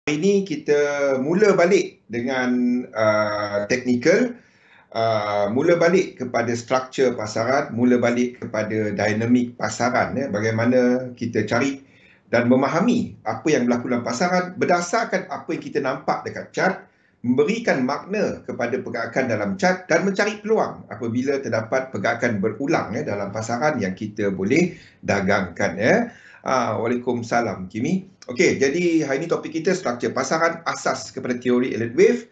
Ini kita mula balik dengan technical, mula balik kepada struktur pasaran, mula balik kepada dinamik pasaran, bagaimana kita cari dan memahami apa yang berlaku dalam pasaran berdasarkan apa yang kita nampak dekat chart, memberikan makna kepada pergerakan dalam chart dan mencari peluang apabila terdapat pergerakan berulang dalam pasaran yang kita boleh dagangkan. Waalaikumsalam, Kimi. Okey, jadi hari ini topik kita struktur pasaran asas kepada teori Elliott Wave.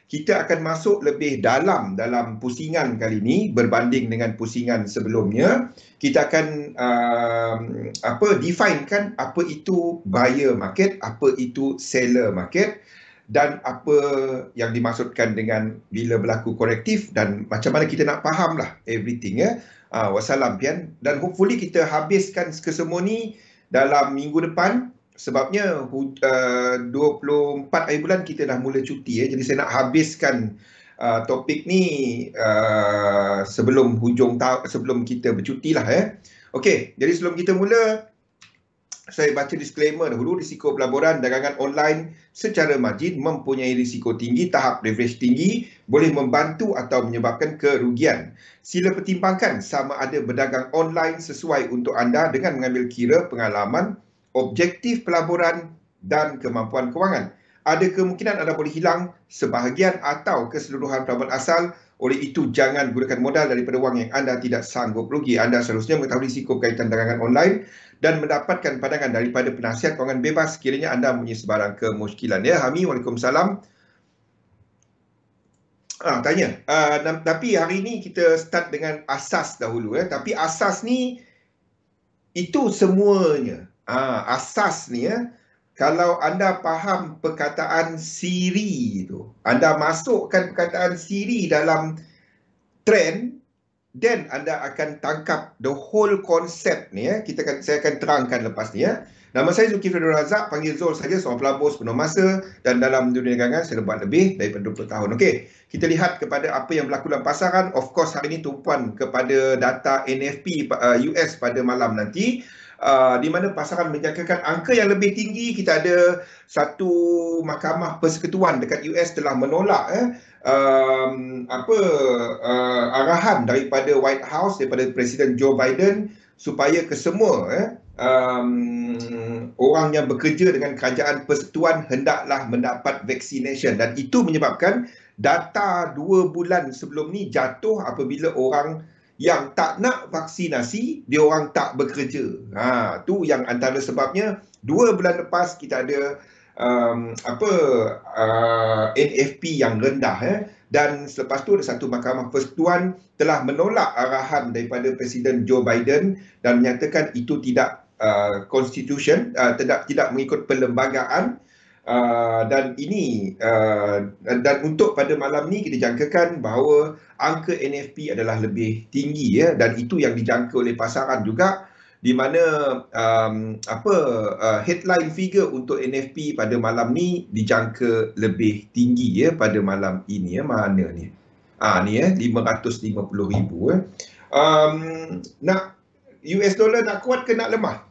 Kita akan masuk lebih dalam pusingan kali ini berbanding dengan pusingan sebelumnya. Kita akan definekan apa itu buyer market, apa itu seller market dan apa yang dimaksudkan dengan bila berlaku korektif dan macam mana kita nak faham lah everything Wassalam Pian, dan hopefully kita habiskan kesemua ni dalam minggu depan. Sebabnya 24 hari bulan kita dah mula cuti. Jadi saya nak habiskan topik ni sebelum hujung tahun, sebelum kita bercuti lah. Okey, jadi sebelum kita mula, saya baca disclaimer dahulu. Risiko pelaburan dagangan online secara margin mempunyai risiko tinggi, tahap leverage tinggi, boleh membantu atau menyebabkan kerugian. Sila pertimbangkan sama ada berdagang online sesuai untuk anda dengan mengambil kira pengalaman, objektif pelaburan dan kemampuan kewangan. Ada kemungkinan anda boleh hilang sebahagian atau keseluruhan pelaburan asal. Oleh itu, jangan gunakan modal daripada wang yang anda tidak sanggup rugi. Anda seharusnya mengetahui risiko berkaitan dagangan online dan mendapatkan pandangan daripada penasihat kewangan bebas sekiranya anda mempunyai sebarang kemusykilan. Hami, Waalaikumsalam. Tanya. Tapi hari ini kita start dengan asas dahulu. Tapi asas ni, itu semuanya. Asas ni kalau anda faham perkataan siri itu, anda masukkan perkataan siri dalam trend, then anda akan tangkap the whole concept ni. Saya akan terangkan lepas ni. Nama saya Zulkifli Abdul Razak, panggil Zul saja, seorang pelabur sepenuh masa dan dalam dunia dagangan saya buat lebih daripada 20 tahun. Okey, kita lihat kepada apa yang berlaku dalam pasaran. Of course hari ini tumpuan kepada data NFP US pada malam nanti. Di mana pasaran menjangkakan angka yang lebih tinggi. Kita ada satu mahkamah persekutuan dekat US telah menolak arahan daripada White House, daripada Presiden Joe Biden, supaya kesemua orang yang bekerja dengan kerajaan persekutuan hendaklah mendapat vaccination, dan itu menyebabkan data 2 bulan sebelum ni jatuh apabila orang yang tak nak vaksinasi, dia orang tak bekerja. Tu yang antara sebabnya 2 bulan lepas kita ada NFP yang rendah. Dan selepas tu ada satu mahkamah persekutuan telah menolak arahan daripada Presiden Joe Biden dan menyatakan itu tidak constitution, tidak mengikut perlembagaan. Dan ini dan untuk pada malam ni kita jangkakan bahawa angka NFP adalah lebih tinggi, dan itu yang dijangka oleh pasaran juga, di mana headline figure untuk NFP pada malam ni dijangka lebih tinggi pada malam ini. Mana ni? Ni 550,000. Nak US dollar nak kuat ke nak lemah?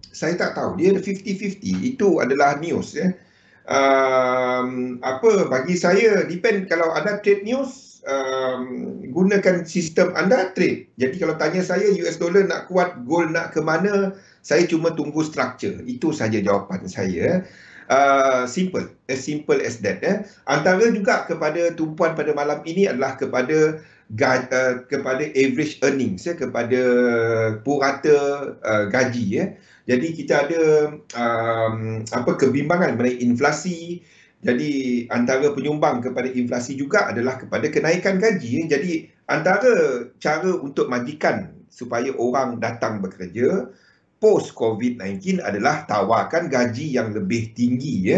Saya tak tahu. Dia ada 50-50. Itu adalah news. Bagi saya, depend. Kalau anda trade news, gunakan sistem anda trade. Jadi kalau tanya saya US dollar nak kuat, gold nak ke mana, saya cuma tunggu structure. Itu saja jawapan saya. Simple. As simple as that. Antara juga kepada tumpuan pada malam ini adalah kepada average earnings, kepada purata gaji. Jadi kita ada kebimbangan mengenai inflasi. Jadi antara penyumbang kepada inflasi juga adalah kepada kenaikan gaji. Jadi antara cara untuk majikan supaya orang datang bekerja post COVID-19 adalah tawarkan gaji yang lebih tinggi.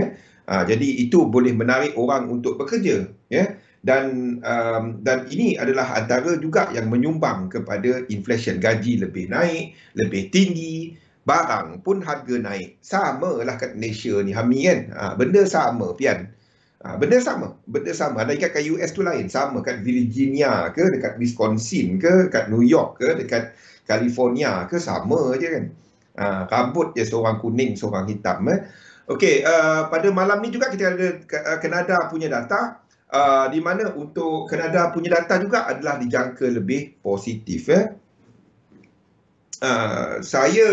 Jadi itu boleh menarik orang untuk bekerja. Dan ini adalah antara juga yang menyumbang kepada inflation. Gaji lebih naik, lebih tinggi, barang pun harga naik. Sama lah kat Malaysia ni, Hami kan. Benda sama, Pian. Benda sama. Ada kat US tu lain. Sama kat Virginia ke, dekat Wisconsin ke, dekat New York ke, dekat California ke, sama je kan. Rambut je seorang kuning, seorang hitam. Okey, pada malam ni juga kita ada Kanada punya data, di mana untuk Kanada punya data juga adalah dijangka lebih positif. Saya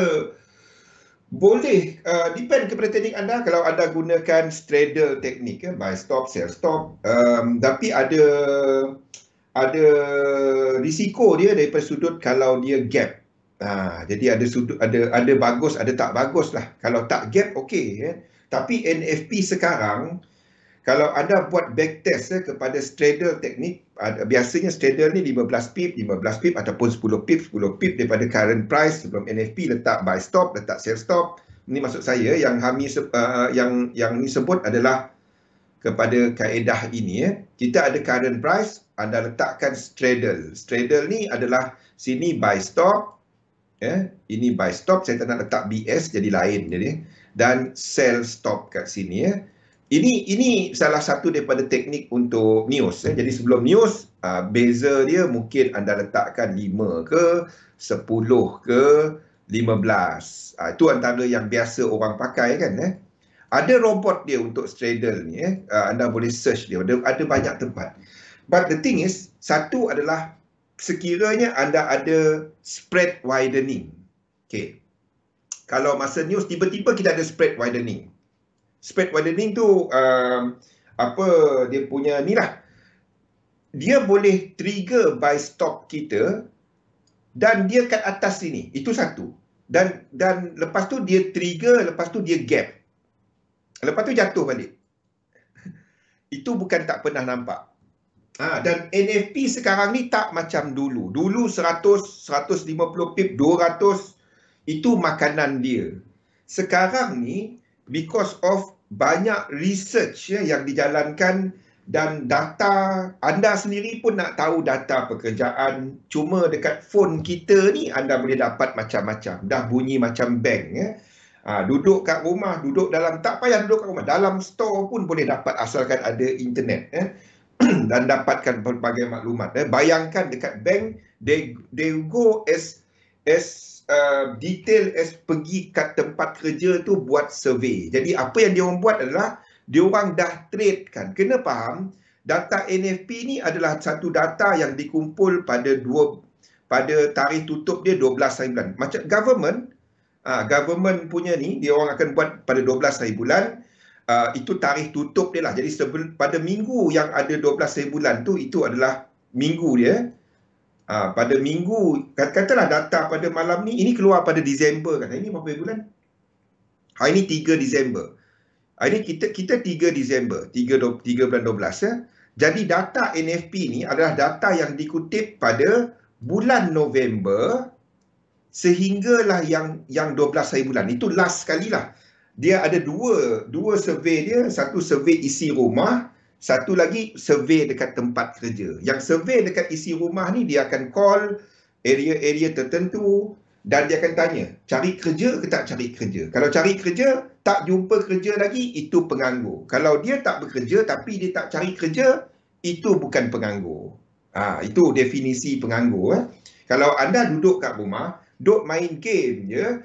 boleh depend kepada teknik anda. Kalau anda gunakan straddle teknik, buy stop, sell stop, tapi ada risiko dia daripada sudut kalau dia gap. Jadi ada sudut, ada bagus, ada tak bagus lah. Kalau tak gap, okey. Tapi NFP sekarang, kalau anda buat backtest kepada straddle teknik, biasanya straddle ni 15 pip ataupun 10 pip daripada current price sebelum NFP, letak buy stop, letak sell stop. Ini maksud saya yang yang ni sebut adalah kepada kaedah ini. Kita ada current price, anda letakkan straddle. Straddle ni adalah sini buy stop, ini buy stop, saya tak nak letak BS jadi lain jadi, dan sell stop kat sini. Ini salah satu daripada teknik untuk news. Jadi sebelum news, beza dia mungkin anda letakkan 5 ke, 10 ke, 15. Itu antara yang biasa orang pakai kan. Ada robot dia untuk straddle ni. Anda boleh search dia. Ada banyak tempat. But the thing is, satu adalah sekiranya anda ada spread widening. Okay. Kalau masa news tiba-tiba kita ada spread widening. Spread widening tu apa dia punya ni lah. Dia boleh trigger buy stop kita dan dia kat atas sini. Itu satu. Dan lepas tu dia trigger, lepas tu dia gap. Lepas tu jatuh balik. Itu bukan tak pernah nampak. Dan NFP sekarang ni tak macam dulu. Dulu 100, 150 pip, 200, itu makanan dia. Sekarang ni, because of banyak research yang dijalankan dan data, anda sendiri pun nak tahu data pekerjaan, cuma dekat phone kita ni anda boleh dapat macam-macam. Dah bunyi macam bank. Duduk kat rumah, duduk dalam, tak payah duduk kat rumah, dalam store pun boleh dapat asalkan ada internet. Dan dapatkan berbagai maklumat. Bayangkan dekat bank, they go as detail as pergi kat tempat kerja tu buat survey. Jadi apa yang dia orang buat adalah dia orang dah trade kan. Kena faham, data NFP ni adalah satu data yang dikumpul pada tarikh tutup dia 12 hari bulan. Macam government punya ni, dia orang akan buat pada 12 hari bulan. Itu tarikh tutup dia lah. Jadi pada minggu yang ada 12 hari bulan tu, itu adalah minggu dia. Pada minggu, katalah data pada malam ni, ini keluar pada Disember kan. Ini berapa bulan? Hari ni 3 Disember. Hari ni kita 3 Disember, 3 bulan 12. Jadi data NFP ni adalah data yang dikutip pada bulan November sehinggalah yang 12 hari bulan. Itu last sekali lah. Dia ada dua survey dia. Satu survey isi rumah, satu lagi survey dekat tempat kerja. Yang survey dekat isi rumah ni, dia akan call area-area tertentu dan dia akan tanya, cari kerja ke tak cari kerja? Kalau cari kerja, tak jumpa kerja lagi, itu penganggur. Kalau dia tak bekerja tapi dia tak cari kerja, itu bukan penganggur. Itu definisi penganggur. Kalau anda duduk kat rumah, duduk main game je,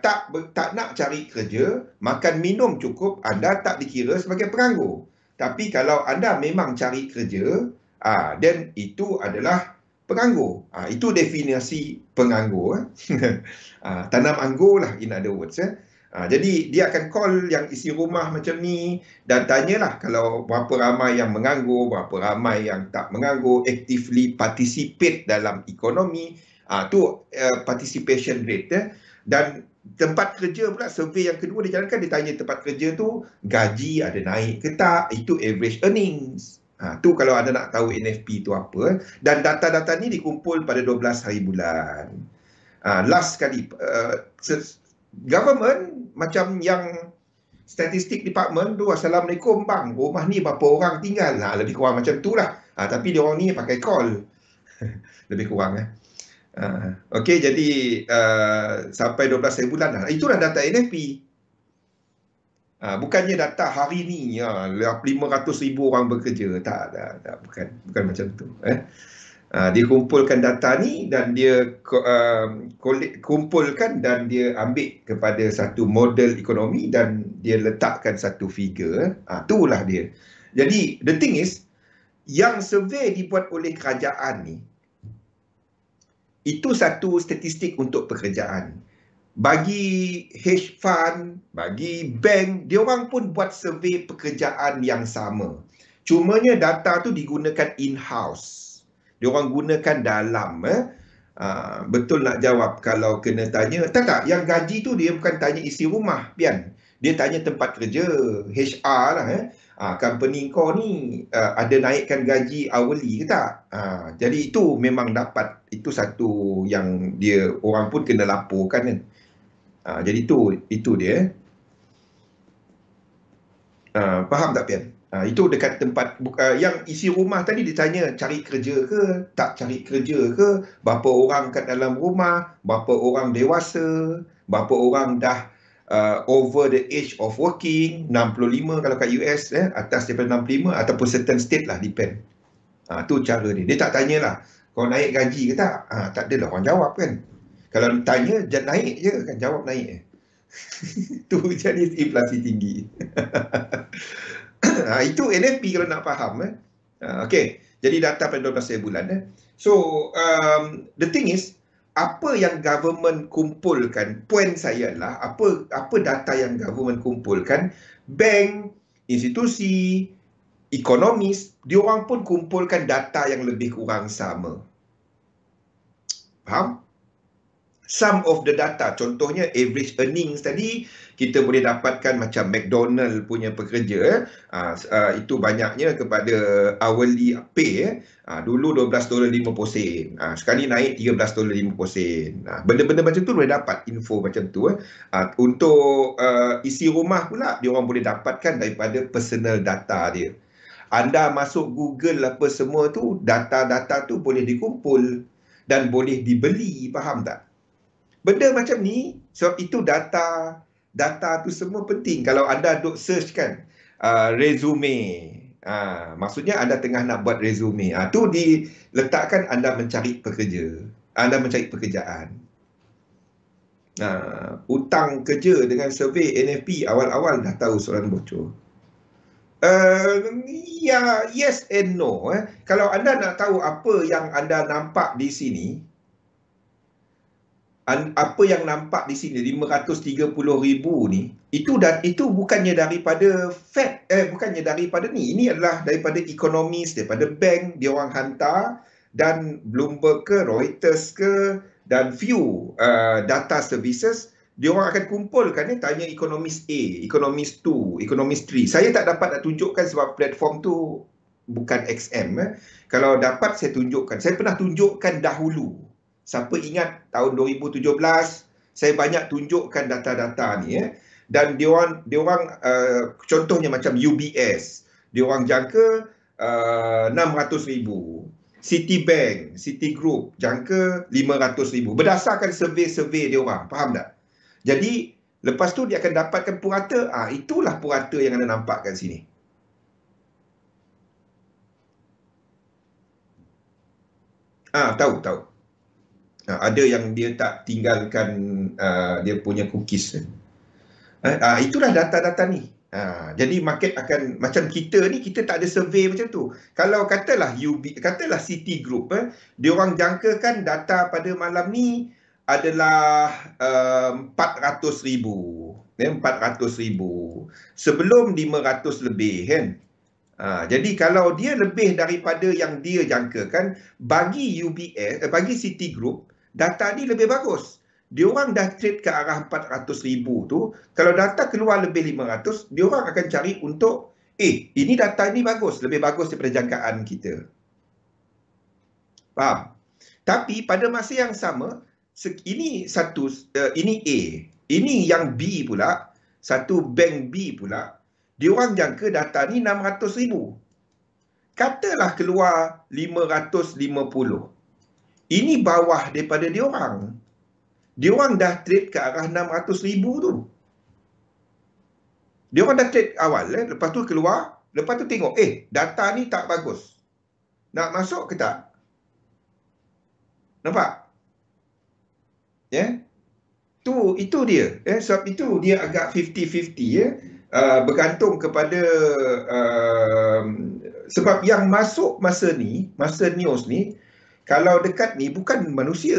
tak nak cari kerja, makan minum cukup, anda tak dikira sebagai penganggur. Tapi kalau anda memang cari kerja, then itu adalah penganggur. Itu definisi penganggur. Tanam anggur lah, in other words. Jadi dia akan call yang isi rumah macam ni dan tanyalah kalau berapa ramai yang menganggur, berapa ramai yang tak menganggur, actively participate dalam ekonomi. Tu participation rate. Dan tempat kerja pula, survey yang kedua dijalankan, dia tanya tempat kerja tu gaji ada naik ke tak, itu average earnings. Tu kalau anda nak tahu NFP tu apa. Dan data-data ni dikumpul pada 12 hari bulan. Last sekali, government macam yang statistik department tu, Assalamualaikum bang, rumah ni berapa orang tinggal, lebih kurang macam tu lah. Tapi dia orang ni pakai call. Lebih kurang Okey, jadi sampai 12 hari bulan lah. Itulah data NFP. Bukannya data hari ni 500,000 orang bekerja. Tak, bukan macam tu. Dia kumpulkan data ni dan dia kumpulkan dan dia ambil kepada satu model ekonomi dan dia letakkan satu figure. Itulah dia. Jadi, the thing is, yang survey dibuat oleh kerajaan ni, itu satu statistik untuk pekerjaan. Bagi hedge fund, bagi bank, dia orang pun buat survey pekerjaan yang sama. Cumanya data tu digunakan in-house. Dia orang gunakan dalam. Betul nak jawab kalau kena tanya. Tak, yang gaji tu dia bukan tanya isi rumah, Pian. Dia tanya tempat kerja, HR lah. Company kau ni ada naikkan gaji hourly ke tak? Jadi itu memang dapat. Itu satu yang dia orang pun kena laporkan kan. Jadi itu dia. Faham tak, Pian? Itu dekat tempat yang isi rumah tadi ditanya cari kerja ke, tak cari kerja ke, berapa orang kat dalam rumah, berapa orang dewasa, berapa orang dah over the age of working, 65 kalau kat US, atas daripada 65 ataupun certain state lah, depend. Tu cara dia. Dia tak tanyalah, kau naik gaji ke tak? Tak adalah orang jawab kan. Kalau tanya, naik je kan, jawab naik. Tu jadi inflasi tinggi. Itu NFP kalau nak faham. Okay, jadi data pada 12 bulan. So, the thing is, apa yang government kumpulkan, poin saya adalah, apa data yang government kumpulkan, bank, institusi, ekonomis, diorang pun kumpulkan data yang lebih kurang sama. Faham? Some of the data, contohnya average earnings tadi, kita boleh dapatkan macam McDonald punya pekerja, itu banyaknya kepada hourly pay. Dulu $12.50, sekali naik $13.50. Benda-benda macam tu boleh dapat info macam tu. Untuk isi rumah pula, diorang boleh dapatkan daripada personal data dia. Anda masuk Google apa semua tu, data-data tu boleh dikumpul dan boleh dibeli, faham tak? Benda macam ni, sebab itu data tu semua penting. Kalau anda duk search kan, resume, maksudnya anda tengah nak buat resume, tu diletakkan anda mencari pekerja, anda mencari pekerjaan. Hutang kerja dengan survey NFP awal-awal dah tahu soalan bocor. Ya, yes and no. Kalau anda nak tahu apa yang anda nampak di sini, apa yang nampak di sini 530,000 ni, itu bukannya daripada Fed, bukannya daripada ni. Ini adalah daripada ekonomis, daripada bank, dia orang hantar, dan Bloomberg ke, Reuters ke, dan few data services, dia orang akan kumpulkan ni, tanya ekonomis A, ekonomis 2, ekonomis 3. Saya tak dapat nak tunjukkan sebab platform tu bukan XM. Kalau dapat saya tunjukkan. Saya pernah tunjukkan dahulu. Siapa ingat tahun 2017, saya banyak tunjukkan data-data ni. Dan dia orang contohnya macam UBS, dia orang jangka 600,000. Citibank, Citigroup jangka 500,000. Berdasarkan survey-survey dia orang, faham tak? Jadi, lepas tu dia akan dapatkan purata. Itulah purata yang anda nampak kat sini. Tahu. Ada yang dia tak tinggalkan dia punya cookies. Itulah data-data ni. Jadi market akan, macam kita ni, kita tak ada survey macam tu. Kalau katalah Citigroup, dia orang jangkakan data pada malam ni adalah 400,000. 400,000. Sebelum 500 lebih kan. Jadi kalau dia lebih daripada yang dia jangkakan, bagi UBS, bagi Citigroup, data ni lebih bagus. Dia orang dah trade ke arah 400,000 tu. Kalau data keluar lebih 500, dia orang akan cari untuk, ini data ni bagus, lebih bagus daripada jangkaan kita. Faham? Tapi pada masa yang sama, ini A. Ini yang B pula, satu bank B pula, dia orang jangka data ni 600,000. Katalah keluar 550. Ini bawah daripada dia orang. Dia orang dah trade ke arah 600,000 tu. Dia orang dah trade awal, lepas tu keluar, lepas tu tengok, data ni tak bagus. Nak masuk ke tak? Nampak? Ya. Itu dia. Sebab itu dia agak 50-50 ya. Bergantung kepada sebab yang masuk masa news ni, kalau dekat ni bukan manusia.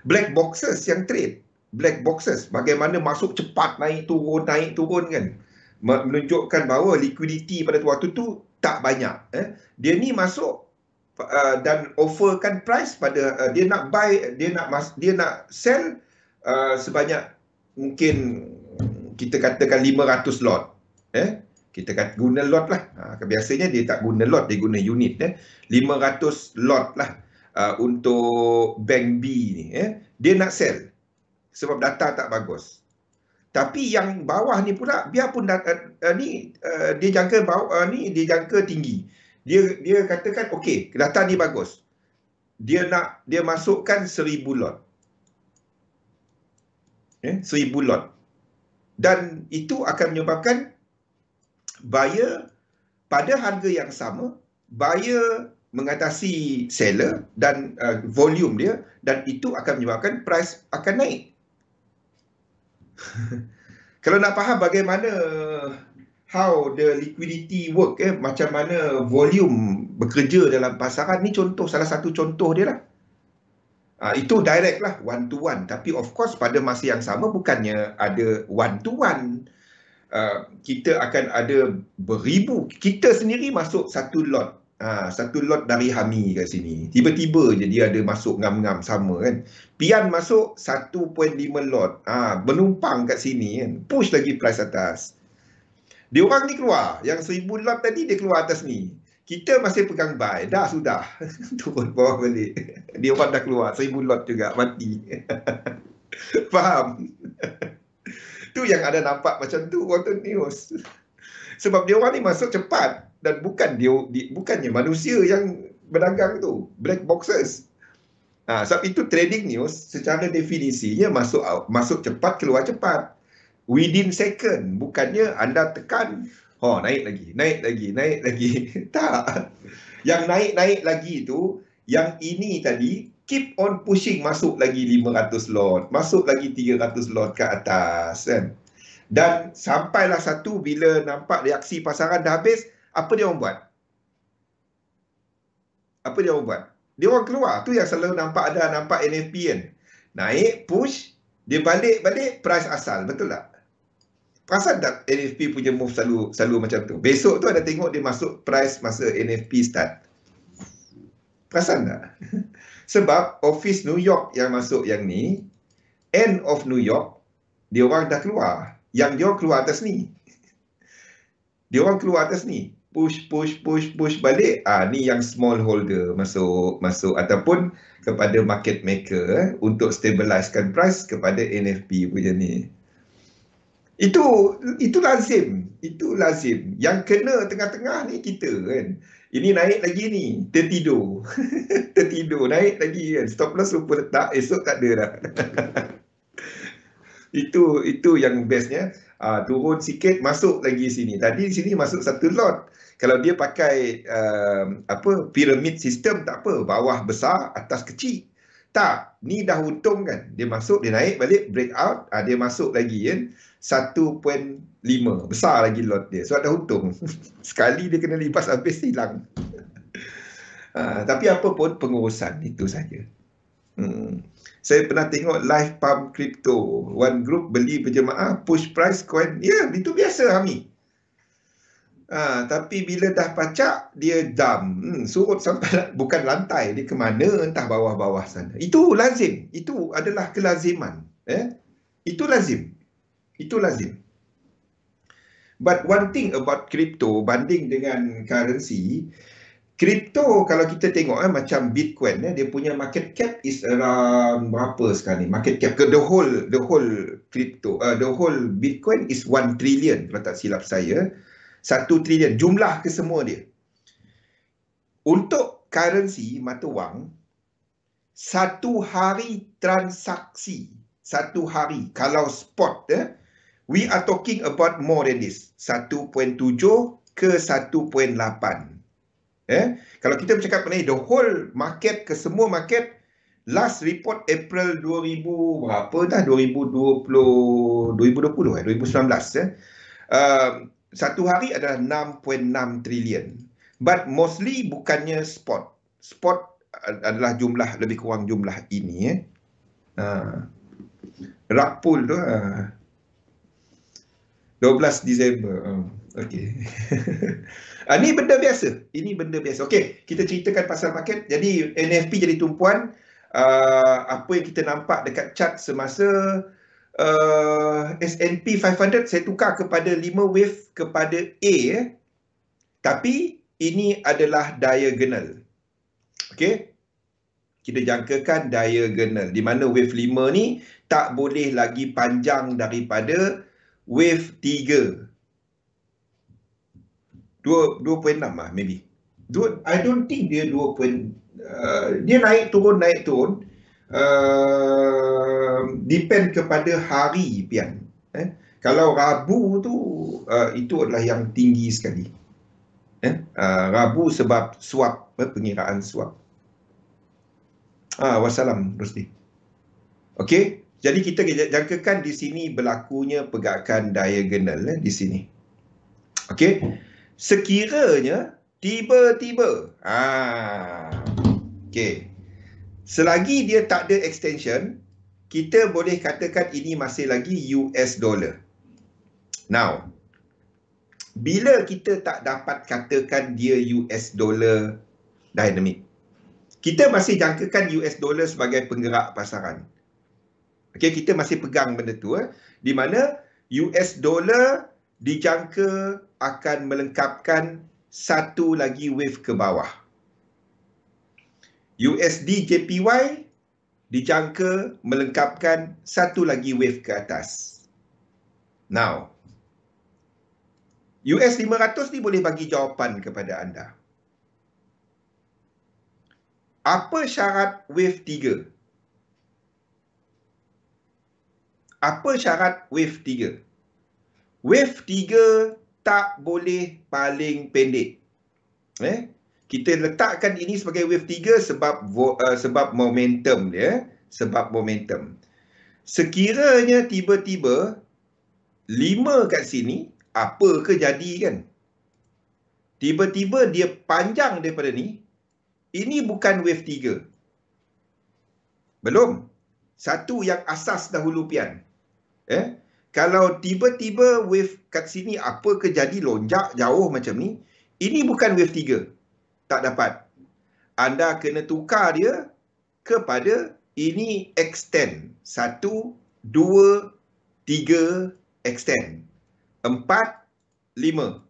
Black boxes yang trade. Black boxes. Bagaimana masuk cepat, naik turun kan. Menunjukkan bahawa liquidity pada waktu tu tak banyak. Dia ni masuk dan offerkan price pada dia nak buy, dia nak sell sebanyak mungkin kita katakan 500 lot. Kita kata guna lot lah. Biasanya dia tak guna lot, dia guna unit. 500 lot lah untuk bank B ni. Dia nak sell sebab data tak bagus. Tapi yang bawah ni pula, biarpun dia jangka bawah ni, dia jangka tinggi. Dia katakan okey, data ni bagus. Dia masukkan 1000 lot. 1000 lot. Dan itu akan menyebabkan buyer pada harga yang sama, buyer mengatasi seller dan volume dia, dan itu akan menyebabkan price akan naik. Kalau nak faham bagaimana how the liquidity work, macam mana volume bekerja dalam pasaran ni, salah satu contoh dia lah. Itu direct lah, one to one. Tapi of course pada masa yang sama bukannya ada one to one. Kita akan ada beribu. Kita sendiri masuk satu lot. Satu lot dari Hami kat sini. Tiba-tiba je dia ada masuk ngam-ngam sama kan. Pian masuk 1.5 lot. Menumpang kat sini kan. Push lagi price atas. Dia orang ni keluar. Yang 1000 lot tadi dia keluar atas ni. Kita masih pegang buy. Dah sudah. Turun bawah balik. Dia orang dah keluar. 1000 lot juga. Mati. Faham? Tu yang ada nampak macam tu waktu news. Sebab dia orang ni masuk cepat. Dan bukannya manusia yang berdagang tu. Black boxes. Sebab itu trading news secara definisinya masuk cepat, keluar cepat. Within second. Bukannya anda tekan, naik lagi. Tak. Yang naik lagi tu, yang ini tadi, keep on pushing, masuk lagi 500 lot, masuk lagi 300 lot ke atas kan. Dan sampailah satu bila nampak reaksi pasaran dah habis, apa dia orang buat? Dia orang keluar. Tu yang selalu nampak NFP kan. Naik, push, dia balik price asal, betul tak? Perasan tak NFP punya move selalu macam tu? Besok tu ada tengok dia masuk price masa NFP start. Perasan tak? Sebab office New York yang masuk yang ni, end of New York, dia orang dah keluar. Yang dia orang keluar atas ni. Dia orang keluar atas ni. Push balik. Ni yang small holder masuk ataupun kepada market maker untuk stabilizekan price kepada NFP punya ni. Itu lazim. Yang kena tengah-tengah ni kita kan. Ini naik lagi ni, tertidur. Naik lagi kan. Stop loss lupa letak, esok tak ada dah. Itu yang bestnya. Turun sikit, masuk lagi sini. Tadi sini masuk satu lot. Kalau dia pakai pyramid system, tak apa. Bawah besar, atas kecil. Tak, ni dah untung kan. Dia masuk, dia naik balik, break out, dia masuk lagi kan. 1.5, besar lagi lot dia. So ada untung. Sekali dia kena lipas habis, hilang. Tapi apa pun pengurusan itu saja. Saya pernah tengok live pump crypto. One group beli berjemaah, push price coin. Ya, itu biasa Hami. Tapi bila dah pacak, dia dump. Surut sampai bukan lantai. Dia ke mana, entah bawah-bawah sana. Itu lazim. Itu adalah kelaziman. Itu lazim. But one thing about crypto banding dengan currency, crypto kalau kita tengok macam Bitcoin, dia punya market cap is around berapa sekarang ni? Market cap ke the whole crypto, the whole Bitcoin is 1 trillion kalau tak silap saya. 1 trillion jumlah kesemua dia. Untuk currency mata wang, satu hari transaksi, satu hari kalau spot, we are talking about more than this. 1.7 ke 1.8. Kalau kita bercakap mengenai the whole market, kesemua market, last report April 2000 berapa dah, 2020, 2019 satu hari adalah 6.6 trilion. But mostly bukannya spot. Spot adalah jumlah, lebih kurang jumlah ini. Rug pull tu 12 Disember. Okey. Ini benda biasa. Ini benda biasa. Okey, kita ceritakan pasal market. Jadi NFP jadi tumpuan. Apa yang kita nampak dekat chart semasa S&P 500 saya tukar kepada 5 wave kepada A. Tapi ini adalah diagonal. Okey. Kita jangkakan diagonal, di mana wave 5 ni tak boleh lagi panjang daripada wave 3. 2.6 lah maybe. I don't think dia 2. Dia naik turun. Depend kepada hari pian. Kalau Rabu tu itu adalah yang tinggi sekali. Rabu sebab swap, pengiraan swap. Wassalam Rusdi. Okey, jadi kita jangkakan di sini berlakunya pergerakan diagonal di sini. Okey. Sekiranya tiba-tiba okey, selagi dia tak ada extension, kita boleh katakan ini masih lagi US dollar. Now, bila kita tak dapat katakan dia US dollar dynamic, kita masih jangkakan US dollar sebagai penggerak pasaran. Okey, kita masih pegang benda tu di mana US dollar dijangka akan melengkapkan satu lagi wave ke bawah. USD JPY dijangka melengkapkan satu lagi wave ke atas. Now, US 500 ni boleh bagi jawapan kepada anda. Apa syarat wave 3? Apa syarat wave 3? Wave 3 tak boleh paling pendek. Kita letakkan ini sebagai wave 3 sebab momentum dia. Sebab momentum. Sekiranya tiba-tiba 5 kat sini, apa ke jadi kan? Tiba-tiba dia panjang daripada ni, ini bukan wave 3. Belum. Satu yang asas dahulu pian. Kalau tiba-tiba wave kat sini apa ke jadi lonjak jauh macam ni, ini bukan wave 3. Tak dapat. Anda kena tukar dia kepada ini extend. 1, 2, 3 extend. 4, 5.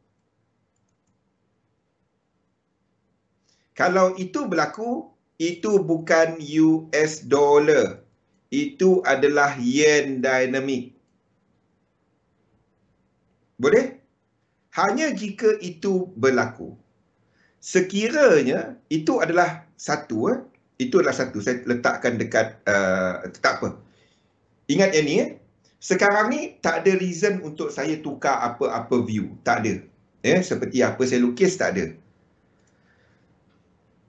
Kalau itu berlaku, itu bukan US dollar. Itu adalah yen dynamic. Boleh? Hanya jika itu berlaku. Sekiranya itu adalah satu, itu adalah satu. Saya letakkan dekat, tak apa. Ingat yang ni, sekarang ni tak ada reason untuk saya tukar apa-apa view. Tak ada. Seperti apa saya lukis, tak ada.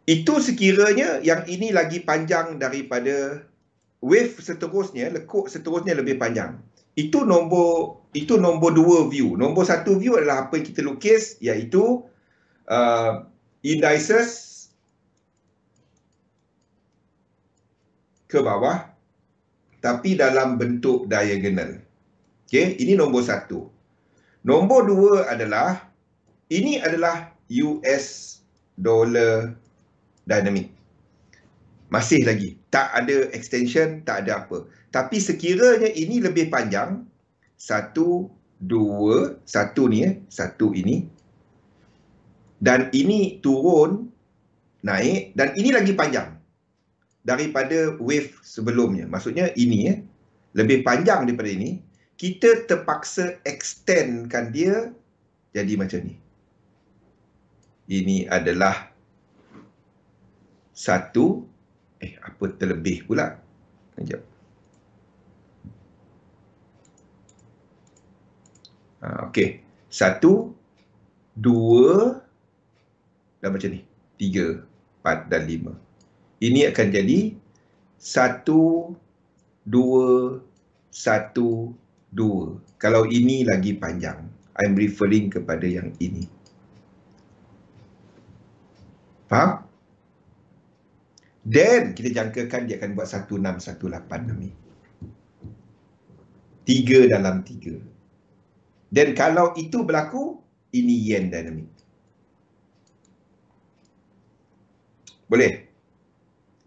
Itu sekiranya yang ini lagi panjang daripada wave seterusnya, lekuk seterusnya lebih panjang. Itu nombor 2 view. Nombor 1 view adalah apa yang kita lukis, iaitu indices ke bawah tapi dalam bentuk diagonal. Okey, ini nombor 1. Nombor 2 adalah ini adalah US dollar dynamic. Masih lagi tak ada extension, tak ada apa. Tapi sekiranya ini lebih panjang, 1, 2, 1 ni satu ini, dan ini turun, naik, dan ini lagi panjang daripada wave sebelumnya. Maksudnya ini lebih panjang daripada ini. Kita terpaksa extendkan dia jadi macam ni. Ini adalah satu. Apa terlebih pula? Sekejap. Okey. 1, 2, dan macam ni. 3, 4 dan 5. Ini akan jadi 1, 2, 1, 2. Kalau ini lagi panjang, I'm referring kepada yang ini. Faham? Dan kita jangkakan dia akan buat 1618 Nami. 3 dalam 3. Dan kalau itu berlaku, ini yen dynamic. Boleh?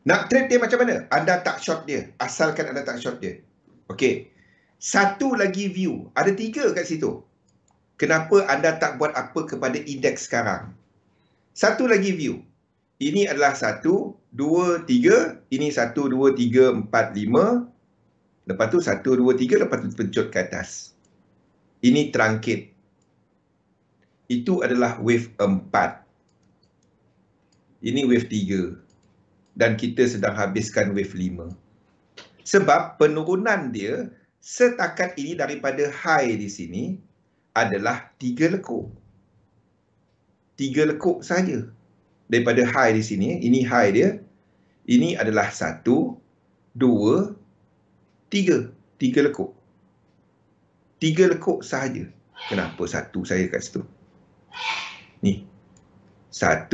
Nak trade dia macam mana? Anda tak short dia. Asalkan anda tak short dia. Okey. Satu lagi view. Ada 3 kat situ. Kenapa anda tak buat apa kepada indeks sekarang? Satu lagi view. Ini adalah 1, 2, 3. Ini 1, 2, 3, 4, 5. Lepas tu 1, 2, 3. Lepas tu pencut ke atas. Ini truncated. Itu adalah wave 4. Ini wave 3. Dan kita sedang habiskan wave 5. Sebab penurunan dia setakat ini daripada high di sini adalah 3 lekuk. 3 lekuk saja. Daripada high di sini, ini high dia. Ini adalah 1, 2, 3. 3 lekuk. 3 lekuk sahaja. Kenapa satu saya kat situ? Ni. 1,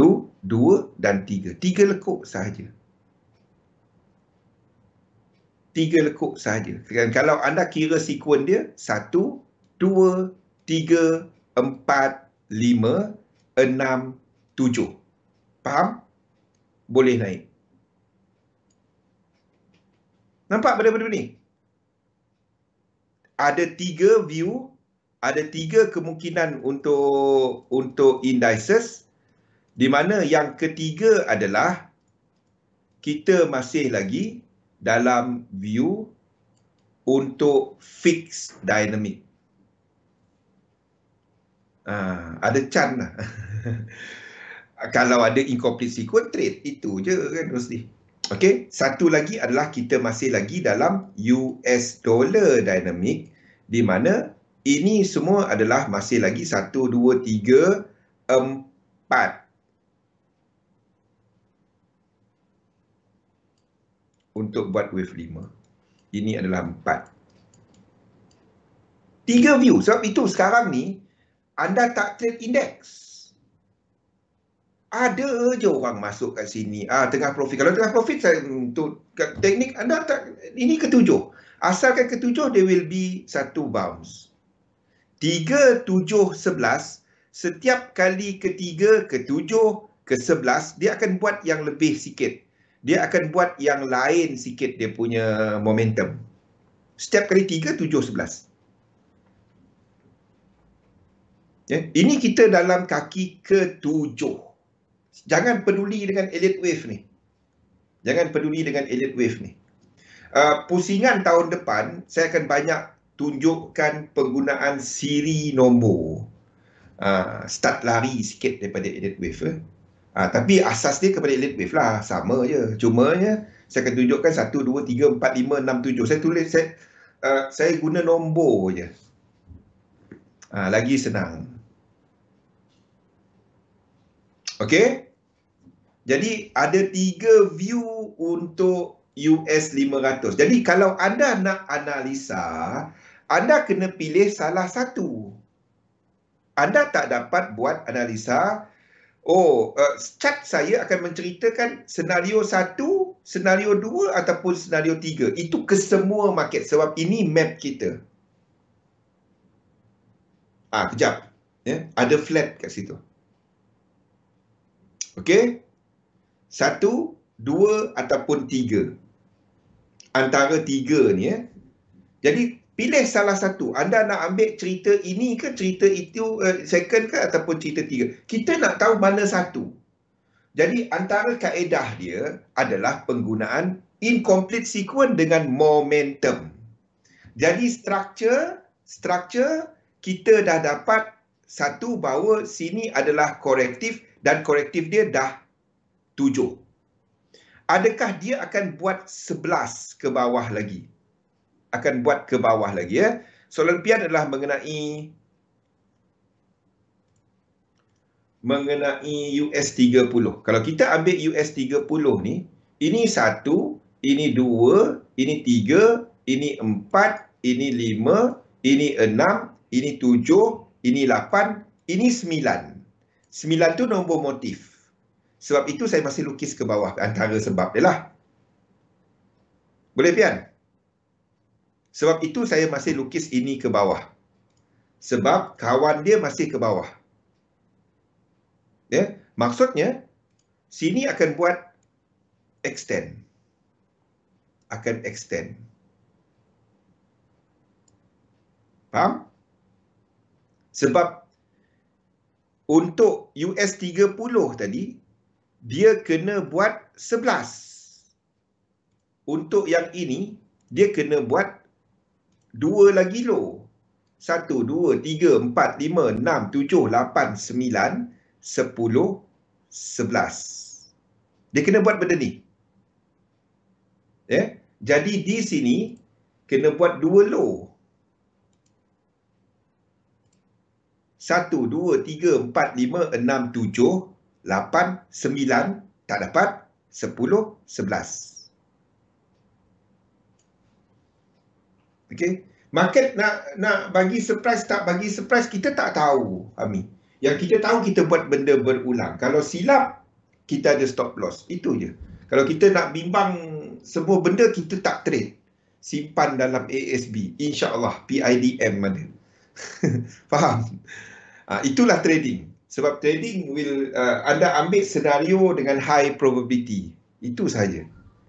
2 dan 3. 3 lekuk sahaja. 3 lekuk sahaja. Dan kalau anda kira sekuen dia, 1, 2, 3, 4, 5, 6, 7. Faham? Boleh naik. Nampak benda-benda ni? Ada 3 view, ada 3 kemungkinan untuk indices, di mana yang ketiga adalah kita masih lagi dalam view untuk fixed dynamic. Ada chance lah. Kalau ada incomplete sequence trade, itu je kan mesti. Okey, satu lagi adalah kita masih lagi dalam US dollar dynamic, di mana ini semua adalah masih lagi 1, 2, 3, 4. Untuk buat wave 5. Ini adalah 4. 3 view. Sebab itu sekarang ni, anda tak trade index. Ada je orang masuk kat sini. Tengah profit. Kalau tengah profit, untuk teknik anda tak, ini ketujuh. Asalkan ketujuh, there will be satu bounce. 3, 7, 11. Setiap kali ketiga, ketujuh, ke-11, dia akan buat yang lebih sikit. Dia akan buat yang lain sikit dia punya momentum. Setiap kali 3, 7, 11. Ini kita dalam kaki ke-7. Jangan peduli dengan Elliott Wave ni. Jangan peduli dengan Elliott Wave ni. Pusingan tahun depan, saya akan banyak tunjukkan penggunaan siri nombor. Start lari sikit daripada Elliott Wave. Tapi asas dia kepada Elliott Wave lah. Sama je. Cumanya, saya akan tunjukkan 1, 2, 3, 4, 5, 6, 7. Saya tulis, saya guna nombor je. Lagi senang. Okey? Jadi, ada 3 view untuk US 500. Jadi, kalau anda nak analisa, anda kena pilih salah satu. Anda tak dapat buat analisa, chart saya akan menceritakan senario 1, senario 2 ataupun senario 3. Itu kesemua market sebab ini map kita. Kejap. Ada flat kat situ. Okey? 1, 2 ataupun 3. Antara 3 ni. Jadi, pilih salah satu. Anda nak ambil cerita ini ke, cerita itu, second ke ataupun cerita 3. Kita nak tahu mana satu. Jadi, antara kaedah dia adalah penggunaan incomplete sequence dengan momentum. Jadi, structure kita dah dapat satu bahawa sini adalah korektif dan korektif dia dah 7. Adakah dia akan buat 11 ke bawah lagi? Akan buat ke bawah lagi Soalan impian adalah mengenai mengenai US30. Kalau kita ambil US30 ni, ini 1, ini 2, ini 3, ini 4, ini 5, ini 6, ini 7, ini 8, ini 9. 9 tu nombor motif. Sebab itu saya masih lukis ke bawah antara sebab dia lah. Boleh Pian? Sebab itu saya masih lukis ini ke bawah. Sebab kawan dia masih ke bawah. Ya, maksudnya sini akan buat extend. Akan extend. Faham? Sebab untuk US30 tadi, dia kena buat 11. Untuk yang ini, dia kena buat 2 lagi low. 1, 2, 3, 4, 5, 6, 7, 8, 9, 10, 11. Dia kena buat benda ni. Ya? Jadi di sini, kena buat 2 low. 1, 2, 3, 4, 5, 6, 7, 8, 9, tak dapat, 10, 11. Okey. Market nak bagi surprise tak bagi surprise, kita tak tahu, Ami. Yang kita tahu, kita buat benda berulang. Kalau silap, kita ada stop loss. Itu je. Kalau kita nak bimbang semua benda, kita tak trade. Simpan dalam ASB. InsyaAllah, PIDM ada. Faham? Itulah trading. Sebab trading anda ambil senario dengan high probability. Itu saja.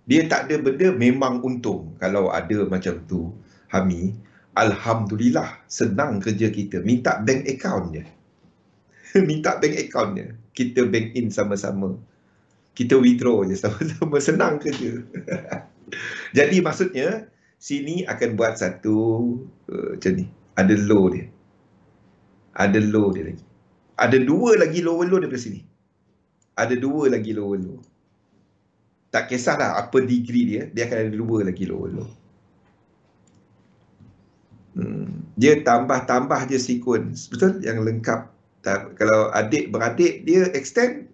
Dia tak ada benda memang untung. Kalau ada macam tu, Hami, alhamdulillah, senang kerja kita. Minta bank account je. Minta bank account je. Kita bank in sama-sama. Kita withdraw je sama-sama. Senang kerja. Jadi maksudnya, sini akan buat satu macam ni. Ada low dia. Ada low dia lagi. Ada 2 lagi lower low daripada sini. Ada 2 lagi lower low. Tak kisahlah apa degree dia, dia akan ada 2 lagi lower low. Dia tambah-tambah je sequence. Betul? Yang lengkap. Kalau adik-beradik dia extend,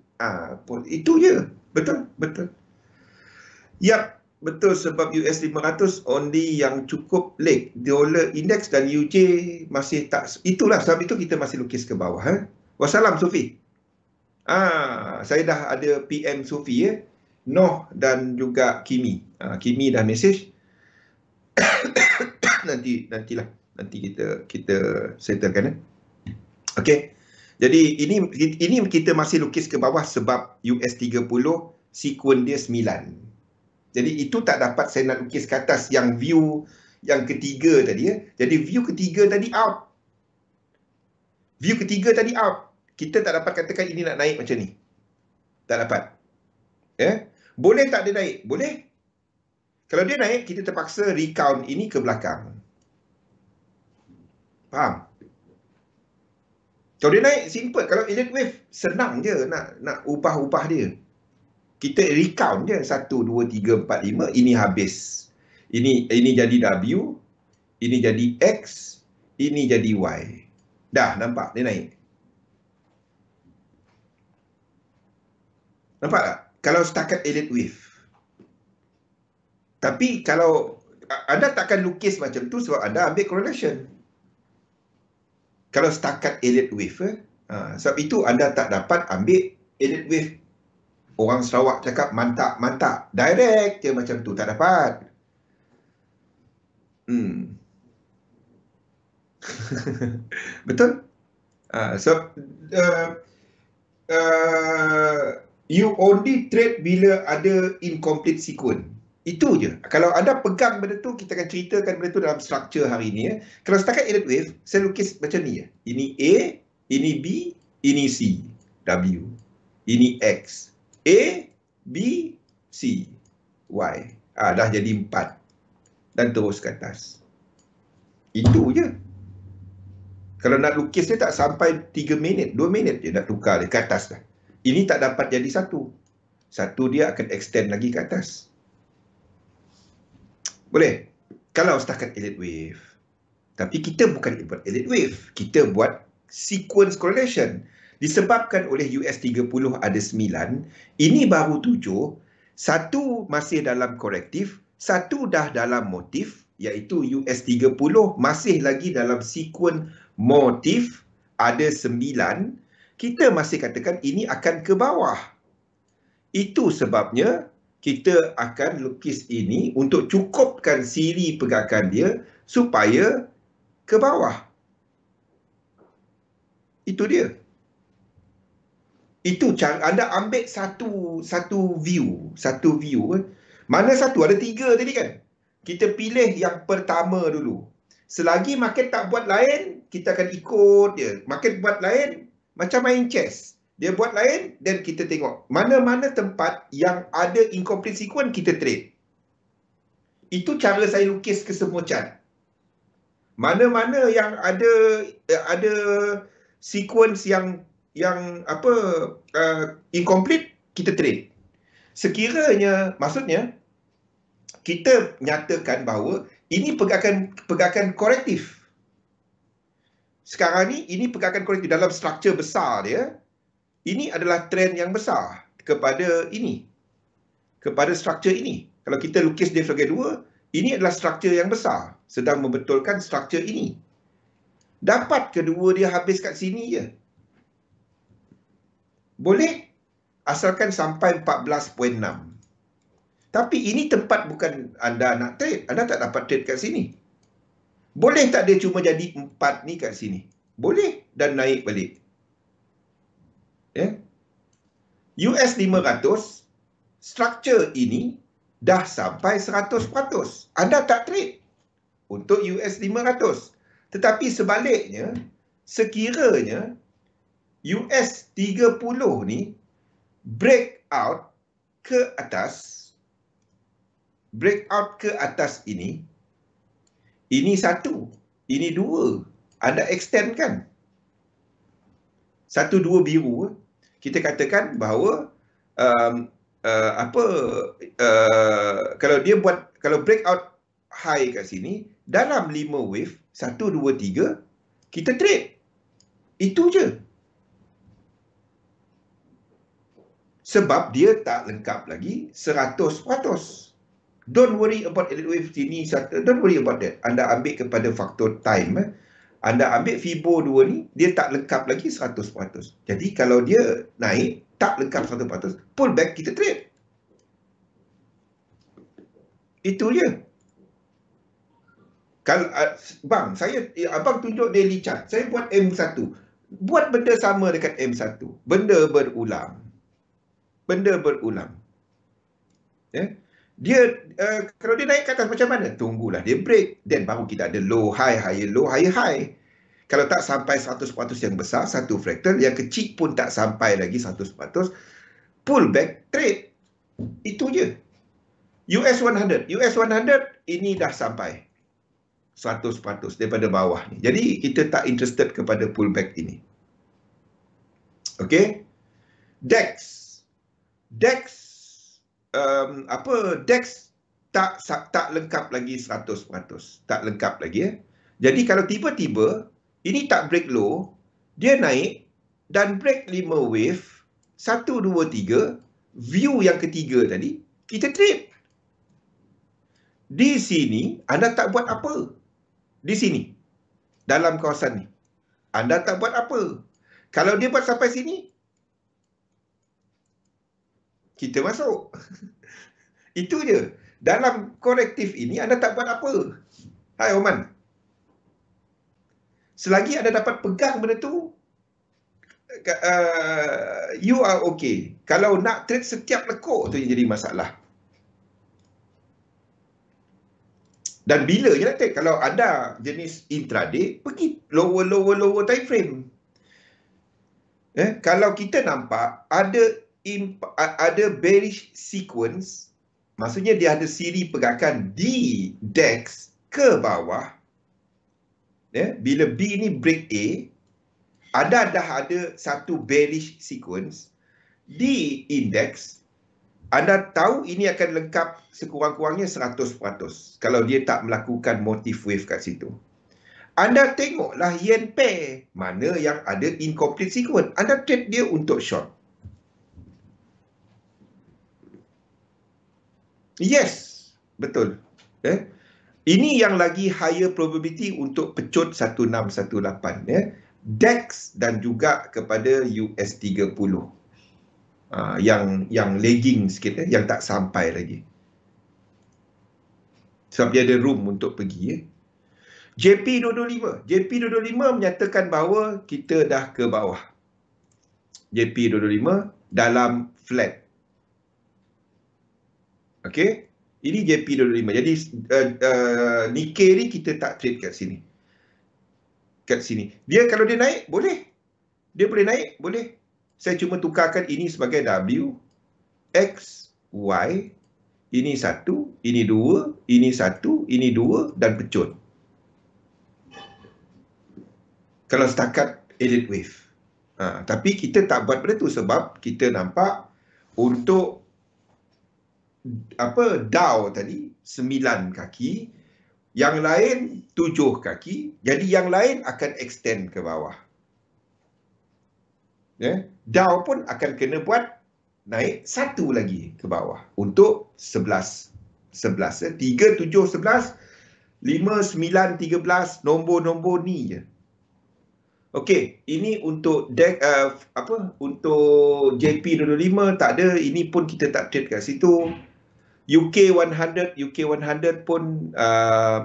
itu je. Betul? Betul. Yap, betul, sebab US 500 only yang cukup leg. Dollar index dan UJ masih tak. Itulah sebab itu kita masih lukis ke bawah. Wassalam Sufi. Saya dah ada PM Sufi ya. Noh dan juga Kimi. Kimi dah message. Nantilah. Nanti kita settlekan. Okey. Jadi ini kita masih lukis ke bawah sebab US 30 sequence dia 9. Jadi itu tak dapat saya nak lukis ke atas yang view yang ketiga tadi ya. Jadi view ketiga tadi out. View ketiga tadi out. Kita tak dapat katakan ini nak naik macam ni. Tak dapat. Ya. Boleh tak dia naik? Boleh. Kalau dia naik, kita terpaksa recount ini ke belakang. Faham? Kalau dia naik, simple. Kalau elite wave, senang je nak ubah-ubah dia. Kita recount je. 1, 2, 3, 4, 5. Ini habis. Ini jadi W. Ini jadi X. Ini jadi Y. Dah, nampak? Dia naik. Nampak tak? Kalau setakat elite wave. Tapi kalau anda takkan lukis macam tu sebab anda ambil correlation. Kalau setakat elite wave, sebab itu anda tak dapat ambil elite wave. Orang Sarawak cakap mantap. Direct je macam tu. Tak dapat. Betul? So, you only trade bila ada incomplete sequence. Itu je. Kalau anda pegang benda tu, kita akan ceritakan benda tu dalam structure hari ni. Kalau setakat elite wave, saya lukis macam ni. Ini A, ini B, ini C, W. Ini X. A, B, C, Y. Dah jadi 4. Dan terus ke atas. Itu je. Kalau nak lukis dia tak sampai 3 minit, 2 minit je nak tukar dia ke atas dah. Ini tak dapat jadi satu. Satu dia akan extend lagi ke atas. Boleh? Kalau setakat elite wave. Tapi kita bukan buat elite wave. Kita buat sequence correlation. Disebabkan oleh US 30 ada 9, ini baru 7, satu masih dalam korektif, satu dah dalam motif, iaitu US 30 masih lagi dalam sekuen motif, ada 9, kita masih katakan ini akan ke bawah. Itu sebabnya kita akan lukis ini untuk cukupkan siri pergerakan dia supaya ke bawah. Itu dia. Itu cara anda ambil satu view. Mana satu? Ada 3 tadi kan? Kita pilih yang pertama dulu. Selagi market tak buat lain, kita akan ikut dia. Market buat lain, macam main chess. Dia buat lain, dan kita tengok. Mana-mana tempat yang ada incomplete sequence, kita trade. Itu cara saya lukis ke semua chart. Mana-mana yang ada sequence yang incomplete, kita trade. Sekiranya, maksudnya, kita nyatakan bahawa ini pergerakan korektif. Sekarang ni, ini pergerakan korektif dalam struktur besar dia. Ini adalah trend yang besar kepada ini. Kepada struktur ini. Kalau kita lukis dia sebagai 2, ini adalah struktur yang besar. Sedang membetulkan struktur ini. Dapat kedua dia habis kat sini je. Boleh, asalkan sampai 14.6. Tapi ini tempat bukan anda nak trade. Anda tak dapat trade kat sini. Boleh tak dia cuma jadi 4 ni kat sini? Boleh, dan naik balik. US 500, struktur ini dah sampai 100%. Anda tak trade untuk US 500. Tetapi sebaliknya, sekiranya US 30 ni breakout ke atas ini 1, ini 2, anda extend kan? 1, 2 biru, kita katakan bahawa kalau breakout high kat sini, dalam 5 wave, 1, 2, 3, kita trade. Itu je. Sebab dia tak lengkap lagi 100%. Don't worry about elite wave sini, don't worry about that. Anda ambil kepada faktor time. Anda ambil Fibo 2 ni, dia tak lengkap lagi 100%. Jadi kalau dia naik, tak lengkap 100%, pull back, kita trade. Itu je. Kalau bang, abang tunjuk daily chart. Saya buat M1. Buat benda sama dekat M1. Benda berulang. Dia kalau dia naik ke atas macam mana? Tunggulah dia break, then baru kita ada low high, higher low, higher high. Kalau tak sampai 100% yang besar, satu fractal, yang kecil pun tak sampai lagi 100%, pull back, trade. Itu je. US 100 ini dah sampai 100% daripada bawah ni. Jadi kita tak interested kepada pullback ini. Okey. DEX tak lengkap lagi 100%. Tak lengkap lagi ya. Jadi kalau tiba-tiba ini tak break low, dia naik dan break 5 wave, 1, 2, 3, view yang ketiga tadi, kita trade. Di sini anda tak buat apa. Di sini, dalam kawasan ni, anda tak buat apa. Kalau dia buat sampai sini, kita masuk. Itu je. Dalam korektif ini, anda tak buat apa. Hai Oman. Selagi anda dapat pegang benda tu, you are okay. Kalau nak trade setiap lekuk tu yang jadi masalah. Dan bila je nak trade? Kalau anda jenis intraday, pergi lower time frame. Kalau kita nampak ada bearish sequence, maksudnya dia ada siri pergerakan di DEX ke bawah. Bila B ni break A, anda dah ada satu bearish sequence di index. Anda tahu ini akan lengkap sekurang-kurangnya 100% kalau dia tak melakukan motif wave kat situ. Anda tengoklah yen pair, mana yang ada incomplete sequence. Anda trade dia untuk short. Yes, betul. Ini yang lagi higher probability untuk pecut 1618. DAX dan juga kepada US 30. Yang lagging sikit, yang tak sampai lagi. Sebab dia ada room untuk pergi. JP225. JP225 menyatakan bahawa kita dah ke bawah. JP225 dalam flat. Okey. Ini JP225. Jadi Nikkei ni kita tak trade kat sini. Kat sini. Dia kalau dia naik, boleh. Dia boleh naik, boleh. Saya cuma tukarkan ini sebagai W, X, Y. Ini 1, ini 2, ini 1, ini 2 dan pecut. Kalau setakat elite wave. Tapi kita tak buat benda tu sebab kita nampak untuk Dow tadi 9 kaki, yang lain 7 kaki, jadi yang lain akan extend ke bawah. Dow pun akan kena buat naik satu lagi ke bawah untuk 11. 3, 7, 11, 5, 9, 13, nombor-nombor ni je. Okey, ini untuk untuk JP225 tak ada, ini pun kita tak trade kat situ. UK 100 pun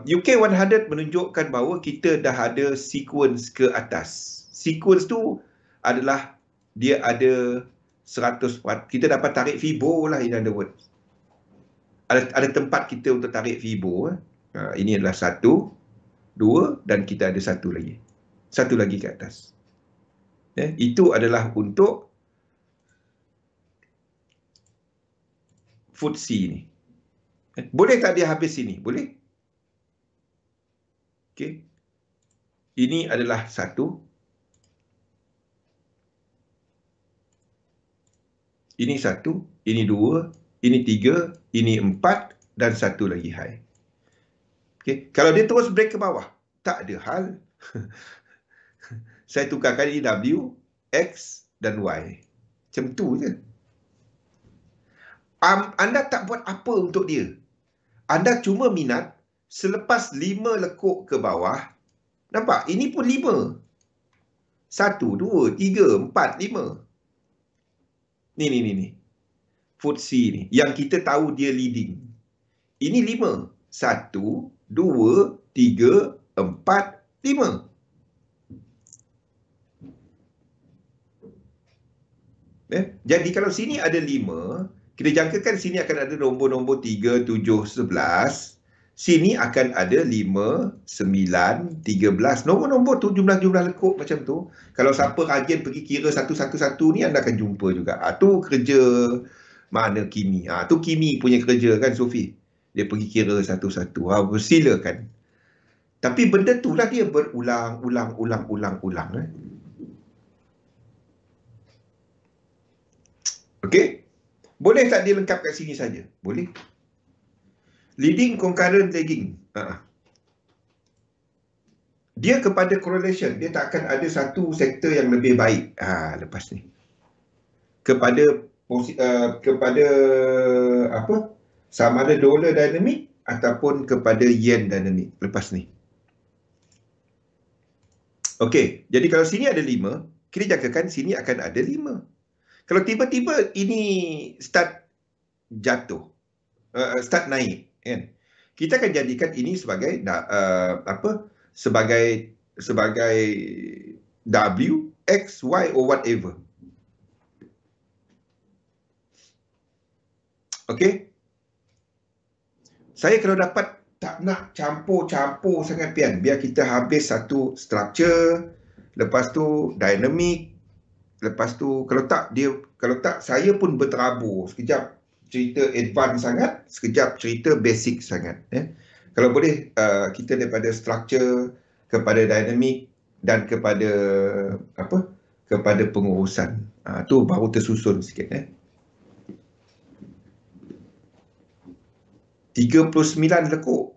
UK 100 menunjukkan bahawa kita dah ada sequence ke atas. Sequence tu adalah dia ada 100%. Kita dapat tarik Fibo lah, in other words. Ada tempat kita untuk tarik Fibo. Ini adalah 1, 2 dan kita ada satu lagi. Satu lagi ke atas. Itu adalah untuk FTSE ni. Boleh tak dia habis sini? Boleh. Okey. Ini adalah 1. Ini 1, ini 2, ini 3, ini 4 dan satu lagi high. Okey, kalau dia terus break ke bawah, tak ada hal. Saya tukarkan ini W, X dan Y. Macam tu je. Anda tak buat apa untuk dia. Anda cuma minat selepas 5 lekuk ke bawah. Nampak? Ini pun 5. 1, 2, 3, 4, 5. Ni. FTSE ni. Yang kita tahu dia leading. Ini 5. 1, 2, 3, 4, 5. Jadi kalau sini ada 5, kita jangkakan sini akan ada nombor-nombor 3, 7, 11. Sini akan ada 5, 9, 13. Nombor-nombor tu jumlah-jumlah lekuk macam tu. Kalau siapa rajin pergi kira satu-satu ni, anda akan jumpa juga. Tu kerja mana Kimi. Tu Kimi punya kerja kan, Sophie. Dia pergi kira satu-satu. Silakan. Tapi benda tu lah dia berulang. Okey? Boleh tak dia lengkap kat sini saja? Boleh. Leading, concurrent, lagging. Dia kepada correlation. Dia tak akan ada satu sektor yang lebih baik. Lepas ni. Kepada apa? Sama ada dollar dynamic ataupun kepada yen dynamic. Lepas ni. Okey. Jadi kalau sini ada 5, kita jangkakan sini akan ada 5. Kalau tiba-tiba ini start jatuh, start naik, kan? Kita akan jadikan ini sebagai sebagai W, X, Y or whatever. Okey? Saya kalau dapat tak nak campur-campur sangat pian, biar kita habis satu structure, lepas tu dynamic, lepas tu kalau tak saya pun berterabur sekejap cerita advance sangat, sekejap cerita basic sangat. Kalau boleh kita daripada structure kepada dynamic dan kepada kepada pengurusan. Tu baru tersusun sikit. 39 lekuk.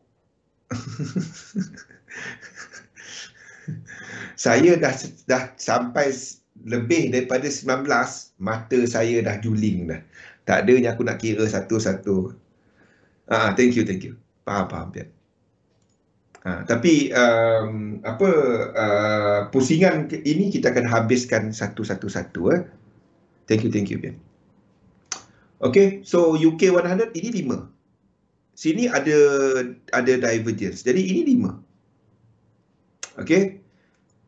Saya dah sampai lebih daripada 19, mata saya dah juling dah. Tak adanya aku nak kira satu-satu. Thank you, thank you. Faham, Pian. Tapi pusingan ini kita akan habiskan satu-satu. Thank you, Pian. Okay, so UK 100 ini 5. Sini ada divergence. Jadi ini 5. Okay.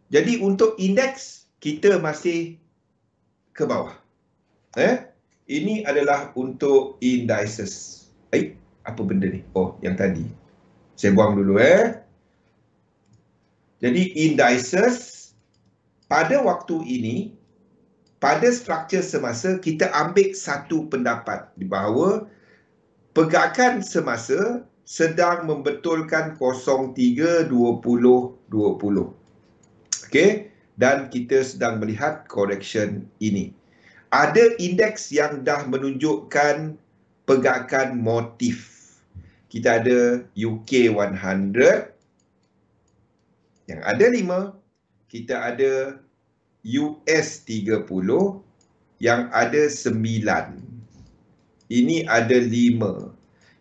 Jadi untuk indeks kita masih ke bawah. Ini adalah untuk indices. Apa benda ni? Oh, yang tadi. Saya buang dulu. Jadi indices pada waktu ini, pada struktur semasa, kita ambil satu pendapat bahawa pergerakan semasa sedang membetulkan 03-20-20. Okey, dan kita sedang melihat correction ini. Ada indeks yang dah menunjukkan pergerakan motif. Kita ada UK 100 yang ada 5. Kita ada US 30 yang ada 9. Ini ada 5.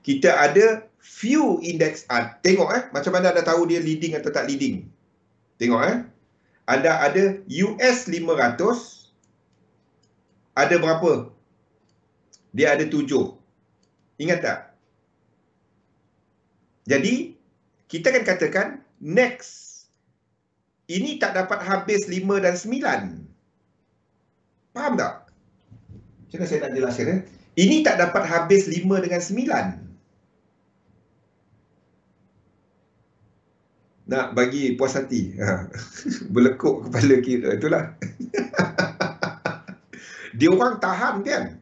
Kita ada few index. Tengok macam mana anda tahu dia leading atau tak leading. Tengok Anda ada US 500. Ada berapa? Dia ada 7. Ingat tak? Jadi, kita akan katakan next. Ini tak dapat habis 5 dan 9. Faham tak? Macam mana saya nak jelaskan? Ini tak dapat habis 5 dengan 9. Nak bagi puas hati. Berlekuk kepala kira. Itulah. Dia orang tahan kan.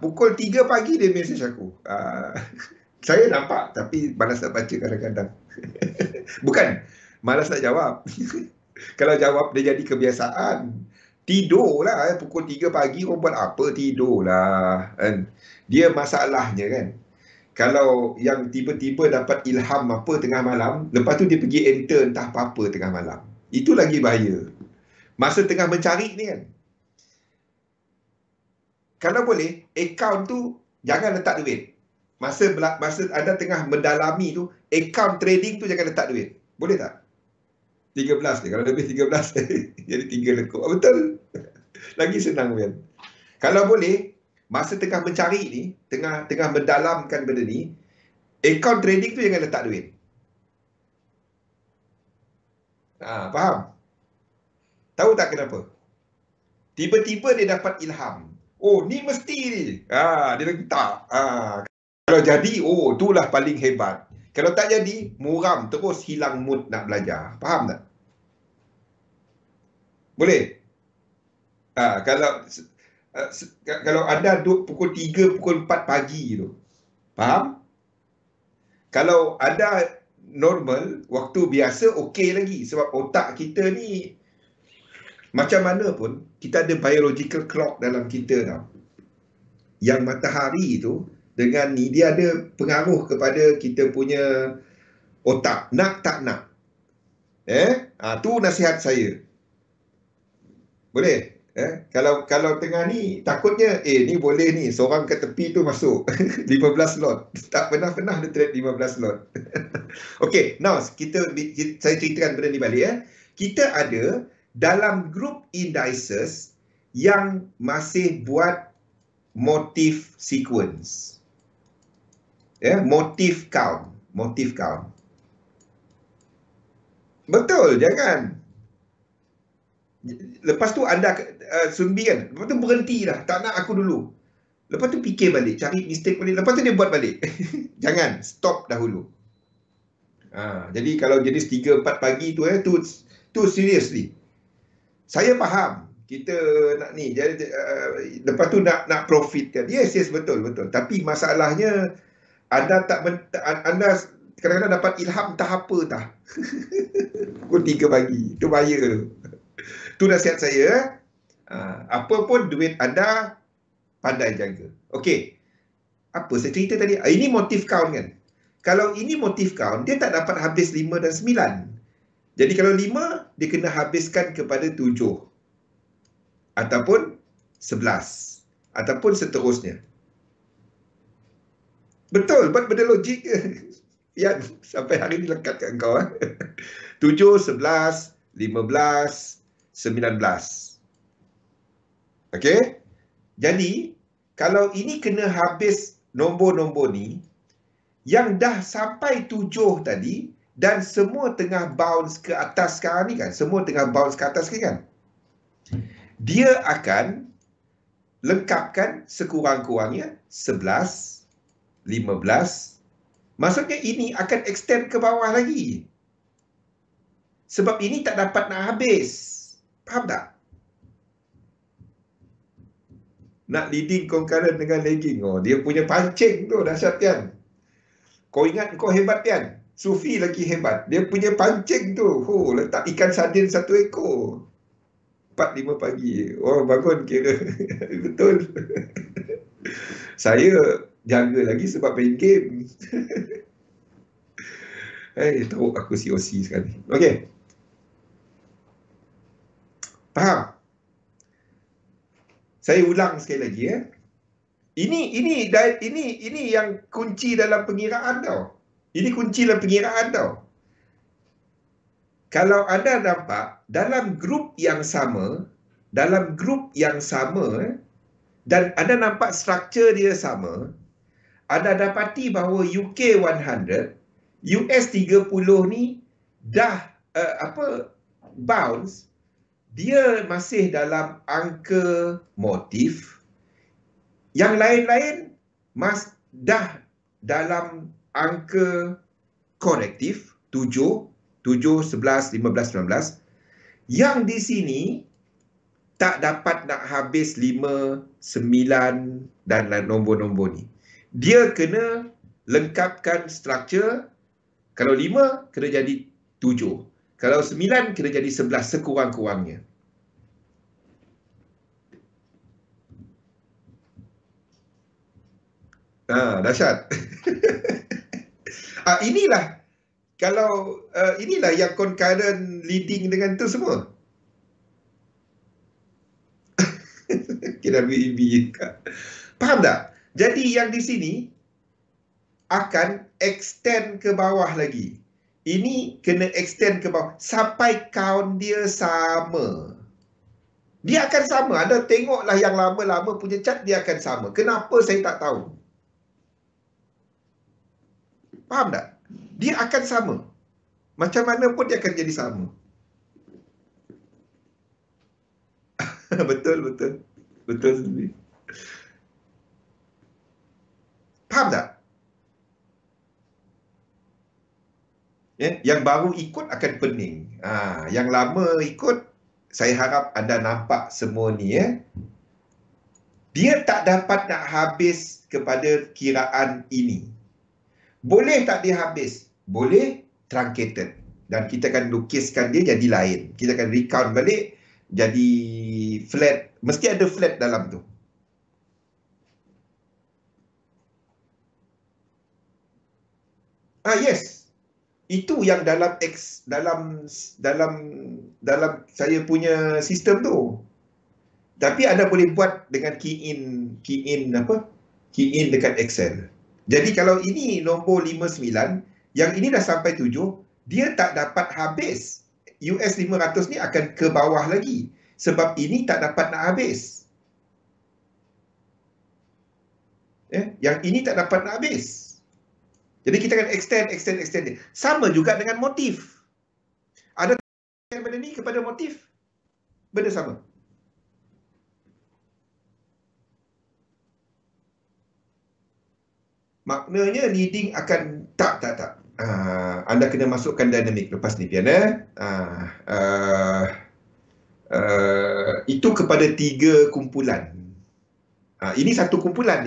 Pukul 3 pagi dia mesej aku. Saya nampak tapi malas nak baca kadang-kadang. Bukan, malas nak jawab. Kalau jawab dia jadi kebiasaan. Tidurlah pukul 3 pagi orang buat apa? Tidurlah kan. Dia masalahnya kan. Kalau yang tiba-tiba dapat ilham apa tengah malam, lepas tu dia pergi enter entah apa-apa tengah malam. Itu lagi bahaya. Masa tengah mencari ni kan. Kalau boleh, akaun tu jangan letak duit. Masa anda tengah mendalami tu, akaun trading tu jangan letak duit. Boleh tak? 13 ni. Kalau lebih 13, jadi 3 lekuk. Betul. Lagi senang kan. Kalau boleh, masa tengah mencari ni, tengah mendalamkan benda ni, akaun trading tu jangan letak duit. Faham? Tahu tak kenapa? Tiba-tiba dia dapat ilham. Oh, ni mesti ni. Dia letak. Kalau jadi, itulah paling hebat. Kalau tak jadi, muram, terus hilang mood nak belajar. Faham tak? Boleh? Kalau anda duduk pukul 3, pukul 4 pagi tu. Faham? Kalau anda normal, waktu biasa, okey lagi. Sebab otak kita ni, macam mana pun, kita ada biological clock dalam kita tau. Yang matahari tu, dengan ni, dia ada pengaruh kepada kita punya otak. Nak tak nak. Tu nasihat saya. Boleh? Kalau tengah ni, takutnya, ni boleh ni, seorang kat tepi tu masuk. 15 lot. Tak pernah dia trade 15 lot. Okay, now, saya ceritakan benda ni balik. Kita ada dalam grup indices yang masih buat motif sequence. Motif count. Betul, jangan. Lepas tu anda Sunbi kan, lepas tu berhenti dah, tak nak aku dulu. Lepas tu fikir balik, cari mistake balik, lepas tu dia buat balik. Jangan, stop dahulu. Jadi kalau jenis 3-4 pagi tu, tu seriously. Saya faham, kita nak ni, jadi lepas tu nak profit kan. Yes, betul. Tapi masalahnya, anda kadang-kadang dapat ilham entah apa dah. Pukul 3 pagi, tu bahaya tu. Tu nasihat saya. Apa pun duit anda, pandai jaga. Okey. Apa saya cerita tadi? Ini motif count kan? Kalau ini motif count, dia tak dapat habis 5 dan 9. Jadi kalau 5, dia kena habiskan kepada 7. Ataupun 11. Ataupun seterusnya. Betul, buat benda logik ke? Ya, sampai hari ni lekat kat kau. 7, 11, 15, 19. Okey? Jadi, kalau ini kena habis nombor-nombor ni, yang dah sampai 7 tadi, dan semua tengah bounce ke atas sekarang ni kan, semua tengah bounce ke atas kan, dia akan lengkapkan sekurang-kurangnya 11, 15. Maksudnya ini akan extend ke bawah lagi. Sebab ini tak dapat nak habis. Faham tak? Nak leading concurrent dengan lagging. Oh, dia punya pancing tu dahsyat kan. Kau ingat kau hebat kan? Sufi lagi hebat. Dia punya pancing tu. Oh, letak ikan sardin 1 ekor. 4-5 pagi. Oh, bangun kira. Betul. Saya jaga lagi sebab main game. Tahu aku COC sekali. Okey. Faham? Saya ulang sekali lagi ya. Ini yang kunci dalam pengiraan tau. Ini kunci dalam pengiraan tau. Kalau anda nampak dalam grup yang sama, dan anda nampak struktur dia sama, anda dapati bahawa UK 100, US 30 ni dah bounce, dia masih dalam angka motif. Yang lain-lain dah dalam angka korektif, 7, 11, 15, 19. Yang di sini tak dapat nak habis 5, 9 dan nombor-nombor ni. Dia kena lengkapkan struktur. Kalau 5, kena jadi 7. Kalau 9, kena jadi 11 sekurang-kurangnya. Dahsyat. Inilah inilah yang concurrent leading dengan tu semua. Kira BEB. Faham tak? Jadi yang di sini akan extend ke bawah lagi. Ini kena extend ke bawah sampai count dia sama. Dia akan sama. Anda tengoklah yang lama-lama punya chart, dia akan sama. Kenapa saya tak tahu? Faham tak? Dia akan sama. Macam mana pun dia akan jadi sama. Betul. Betul sendiri. Faham tak? Yang baru ikut akan pening. Yang lama ikut, saya harap anda nampak semua ni Dia tak dapat nak habis kepada kiraan ini. Boleh tak dia habis? Boleh truncated. Dan kita akan lukiskan dia jadi lain. Kita akan recount balik jadi flat. Mesti ada flat dalam tu. Yes. Itu yang dalam saya punya sistem tu. Tapi anda boleh buat dengan key in dekat Excel. Jadi kalau ini nombor 59, yang ini dah sampai 7, dia tak dapat habis. US 500 ni akan ke bawah lagi. Sebab ini tak dapat nak habis. Yang ini tak dapat nak habis. Jadi kita akan extend. Sama juga dengan motif. Ada benda ni kepada motif, benda sama. Maknanya leading akan tak. Anda kena masukkan dynamic lepas ni Pian. Itu kepada 3 kumpulan. Ini satu kumpulan.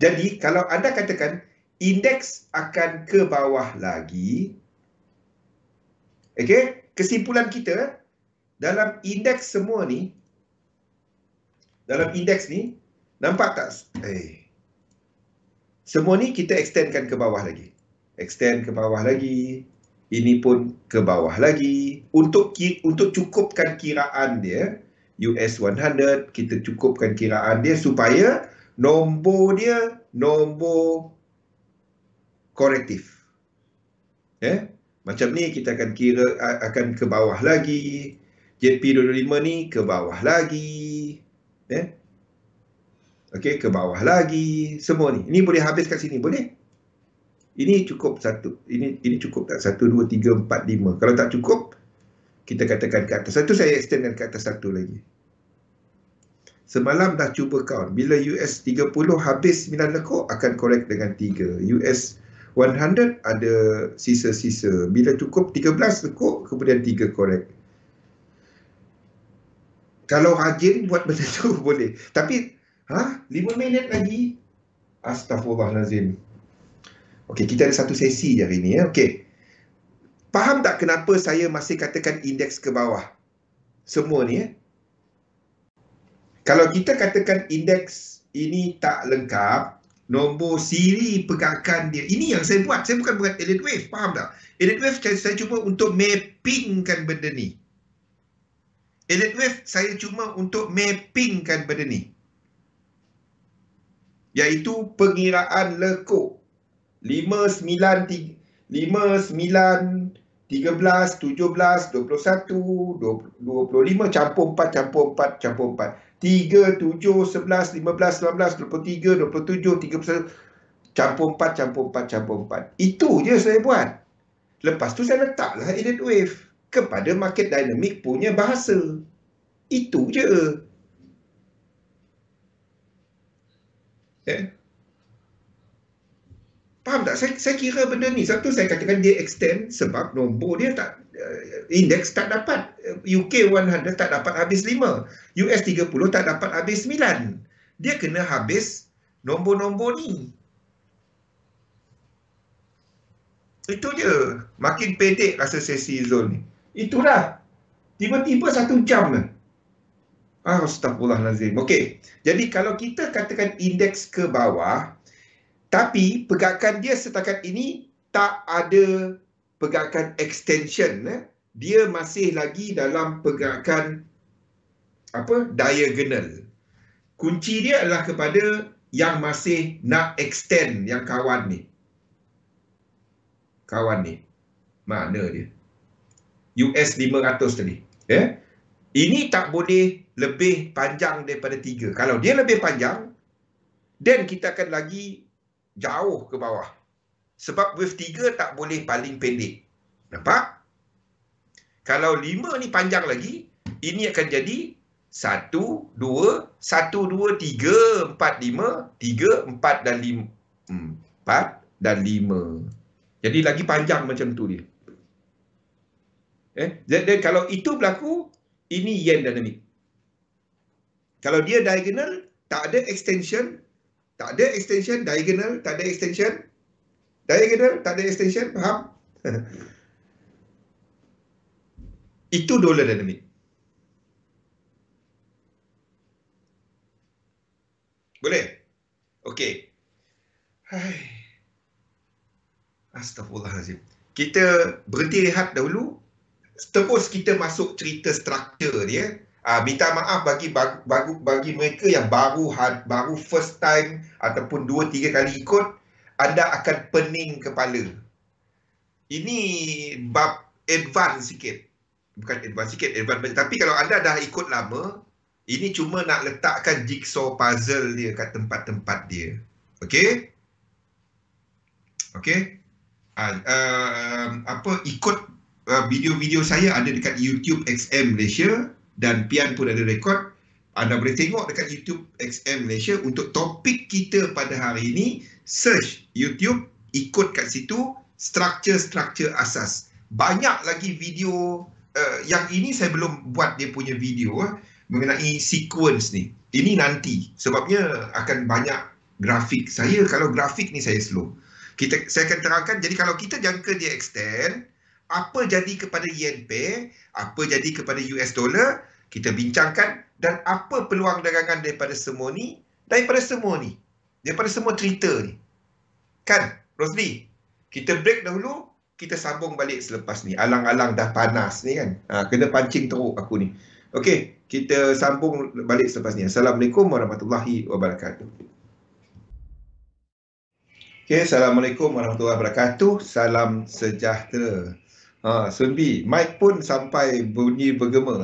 Jadi kalau anda katakan indeks akan ke bawah lagi, okey, kesimpulan kita dalam indeks semua ni, nampak tak? Semua ni kita extendkan ke bawah lagi. ini pun ke bawah lagi. Untuk cukupkan kiraan dia, US 100, kita cukupkan kiraan dia supaya nombor dia nombor korektif. Macam ni kita akan kira akan ke bawah lagi. JP25 ni ke bawah lagi. Okey, ke bawah lagi. Semua ni. Ini boleh habis kat sini, boleh? Ini cukup satu. Ini cukup tak? 1, 2, 3, 4, 5. Kalau tak cukup, kita katakan ke atas. Satu saya extendkan ke atas satu lagi. Semalam dah cuba count. Bila US 30 habis 9 lekuk, akan correct dengan 3. US 100 ada sisa-sisa. Bila cukup 13 lekuk, kemudian 3 correct. Kalau rajin buat benda tu boleh. Tapi, 5 minit lagi? Astaghfirullahalazim. Okey, kita ada satu sesi je hari ni. Okey. Faham tak kenapa saya masih katakan indeks ke bawah? Semua ni. Kalau kita katakan indeks ini tak lengkap, nombor siri pergerakan dia. Ini yang saya buat. Saya bukan buat Elliott Wave. Faham tak? Elliott Wave saya cuba untuk mappingkan benda ni. Elliott Wave saya cuma untuk mappingkan benda ni. Iaitu pengiraan lekuk. 5, 9, 13, 17, 25, campur 4, campur 4, campur 4. 3, 7, 11, 15, 19, 23, 27, 31, campur 4, campur 4, campur 4. Itu je saya buat. Lepas tu saya letaklah Elliott Wave kepada market dynamic punya bahasa. Itu je. Faham tak? Saya kira benda ni. Satu saya katakan dia extend sebab nombor dia tak, indeks tak dapat. UK 100 tak dapat habis 5. US 30 tak dapat habis 9. Dia kena habis nombor-nombor ni. Itu je. Makin pendek rasa sesi zone ni. Itulah. Tiba-tiba 1 jam lah. Astaghfirullahalazim. Okey. Jadi kalau kita katakan indeks ke bawah, tapi pergerakan dia setakat ini tak ada pergerakan extension. Dia masih lagi dalam pergerakan diagonal. Kunci dia adalah kepada yang masih nak extend, yang kawan ni. Kawan ni. Mana dia? US 500 tadi. Ini tak boleh lebih panjang daripada 3. Kalau dia lebih panjang, then kita akan lagi jauh ke bawah. Sebab wave 3 tak boleh paling pendek. Nampak? Kalau 5 ni panjang lagi, ini akan jadi 1, 2, 1, 2, 3, 4, 5, 3, 4 dan 5. 4 dan 5. Jadi lagi panjang macam tu dia. Dan kalau itu berlaku, ini yen dynamic. Kalau dia diagonal, tak ada extension. Tak ada extension, diagonal, tak ada extension. Diagonal, tak ada extension, faham? Itu dollar dynamic. Boleh? Okey. Astaghfirullahalazim. Kita berhenti rehat dahulu. Terus kita masuk cerita struktur dia. Minta maaf bagi mereka yang baru first time ataupun 2-3 kali ikut, anda akan pening kepala. Ini bab advance sikit. Bukan advance sikit, advance. Tapi kalau anda dah ikut lama, ini cuma nak letakkan jigsaw puzzle dia kat tempat-tempat dia. Okey? Okey? Ikut video-video saya ada dekat YouTube XM Malaysia. Dan Pian pun ada rekod. Anda boleh tengok dekat YouTube XM Malaysia. Untuk topik kita pada hari ini, search YouTube, ikut kat situ, struktur-struktur asas. Banyak lagi video, yang ini saya belum buat dia punya video mengenai sequence ni. Ini nanti, sebabnya akan banyak grafik. Kalau grafik ni saya slow. Saya akan terangkan, jadi kalau kita jangka dia extend, apa jadi kepada yen pair, apa jadi kepada US dollar, kita bincangkan, dan apa peluang dagangan daripada semua ni, daripada semua cerita ni. Kan, Rosli? Kita break dahulu, kita sambung balik selepas ni. Alang-alang dah panas ni kan. Kena pancing teruk aku ni. Okey, kita sambung balik selepas ni. Assalamualaikum warahmatullahi wabarakatuh. Okey, Assalamualaikum warahmatullahi wabarakatuh. Salam sejahtera. Sunbi, mic pun sampai bunyi bergema.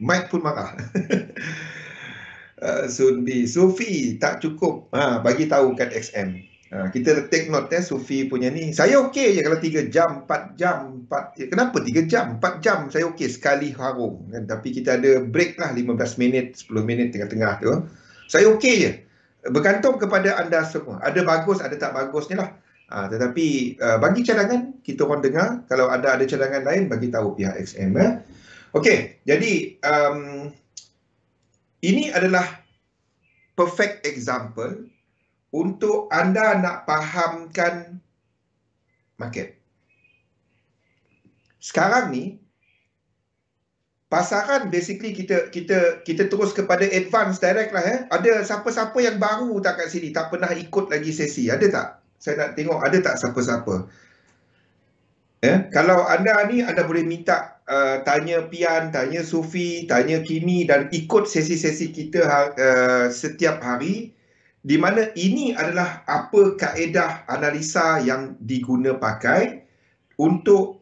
Mic pun marah. Sunbi, Sufi tak cukup. Bagi tahu kat XM. Kita take note Sufi punya ni. Saya okey je kalau 3 jam, 4 jam, kenapa 3 jam, 4 jam saya okey sekali harung kan. Tapi kita ada break lah 15 minit, 10 minit tengah-tengah tu. Saya okey je. Bergantung kepada anda semua. Ada bagus, ada tak bagusnya lah. Tetapi bagi cadangan, kita orang dengar. Kalau anda ada cadangan lain, bagi tahu pihak XM. Okey, jadi ini adalah perfect example untuk anda nak fahamkan market. Sekarang ni pasaran basically kita terus kepada advance direct lah. Ada siapa-siapa yang baru tak kat sini, tak pernah ikut lagi sesi? Ada tak? Saya nak tengok ada tak siapa-siapa. Kalau anda ni, anda boleh minta tanya Pian, tanya Sufi, tanya Kimi dan ikut sesi-sesi kita setiap hari, di mana ini adalah apa kaedah analisa yang diguna pakai untuk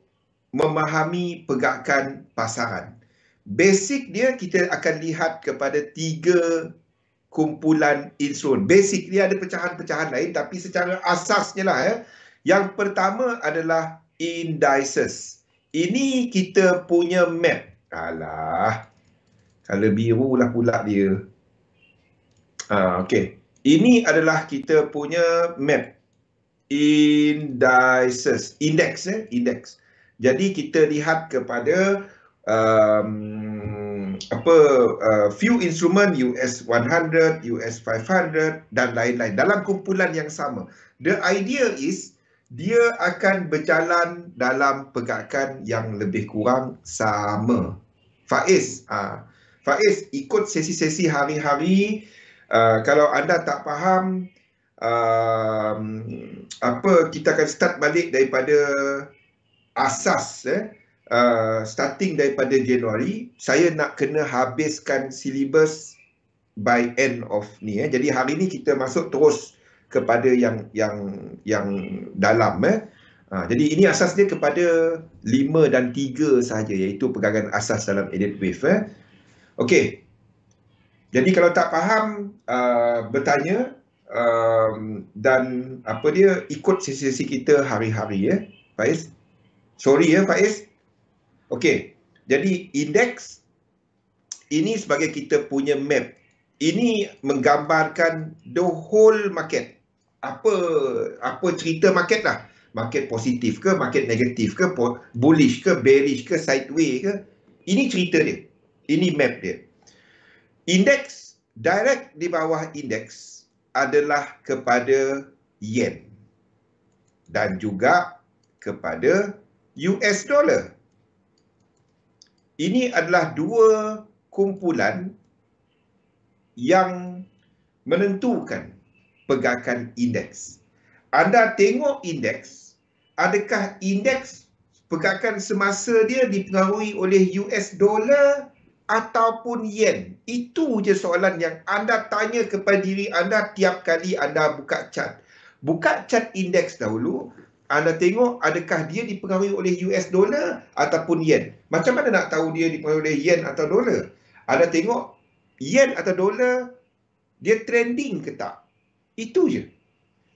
memahami pergerakan pasaran. Basic dia kita akan lihat kepada 3 kumpulan instrumen. Basic dia ada pecahan-pecahan lain tapi secara asasnya lah. Yang pertama adalah indices. Ini kita punya map. Alah, color biru lah pula dia. Okey. Ini adalah kita punya map. Indices. Index. Jadi kita lihat kepada few instrument US 100, US 500 dan lain-lain dalam kumpulan yang sama. The idea is dia akan berjalan dalam pergerakan yang lebih kurang sama. Faiz, Faiz ikut sesi-sesi hari-hari. Kalau anda tak faham, kita akan start balik daripada asas. Starting daripada Januari, saya nak kena habiskan silibus by end of ni. Jadi hari ni kita masuk terus kepada yang dalam. Jadi ini asas dia kepada 5 dan 3 sahaja, iaitu pegangan asas dalam Elliott Wave. Okey. Jadi kalau tak faham, bertanya dan ikut sesi-sesi kita hari-hari Faiz. Sorry Faiz. Okey. Jadi indeks ini sebagai kita punya map. Ini menggambarkan the whole market. Apa cerita market lah. Market positif ke, market negatif ke, bullish ke, bearish ke, sideways ke. Ini cerita dia. Ini map dia. Indeks, direct di bawah indeks adalah kepada yen dan juga kepada US dollar. Ini adalah 2 kumpulan yang menentukan pergerakan indeks. Anda tengok indeks, adakah indeks pergerakan semasa dia dipengaruhi oleh US dollar ataupun yen? Itu je soalan yang anda tanya kepada diri anda tiap kali anda buka chart. Buka chart indeks dahulu, anda tengok adakah dia dipengaruhi oleh US dollar ataupun yen. Macam mana nak tahu dia dipengaruhi oleh yen atau dollar? Anda tengok yen atau dollar, dia trending ke tak? Itu je.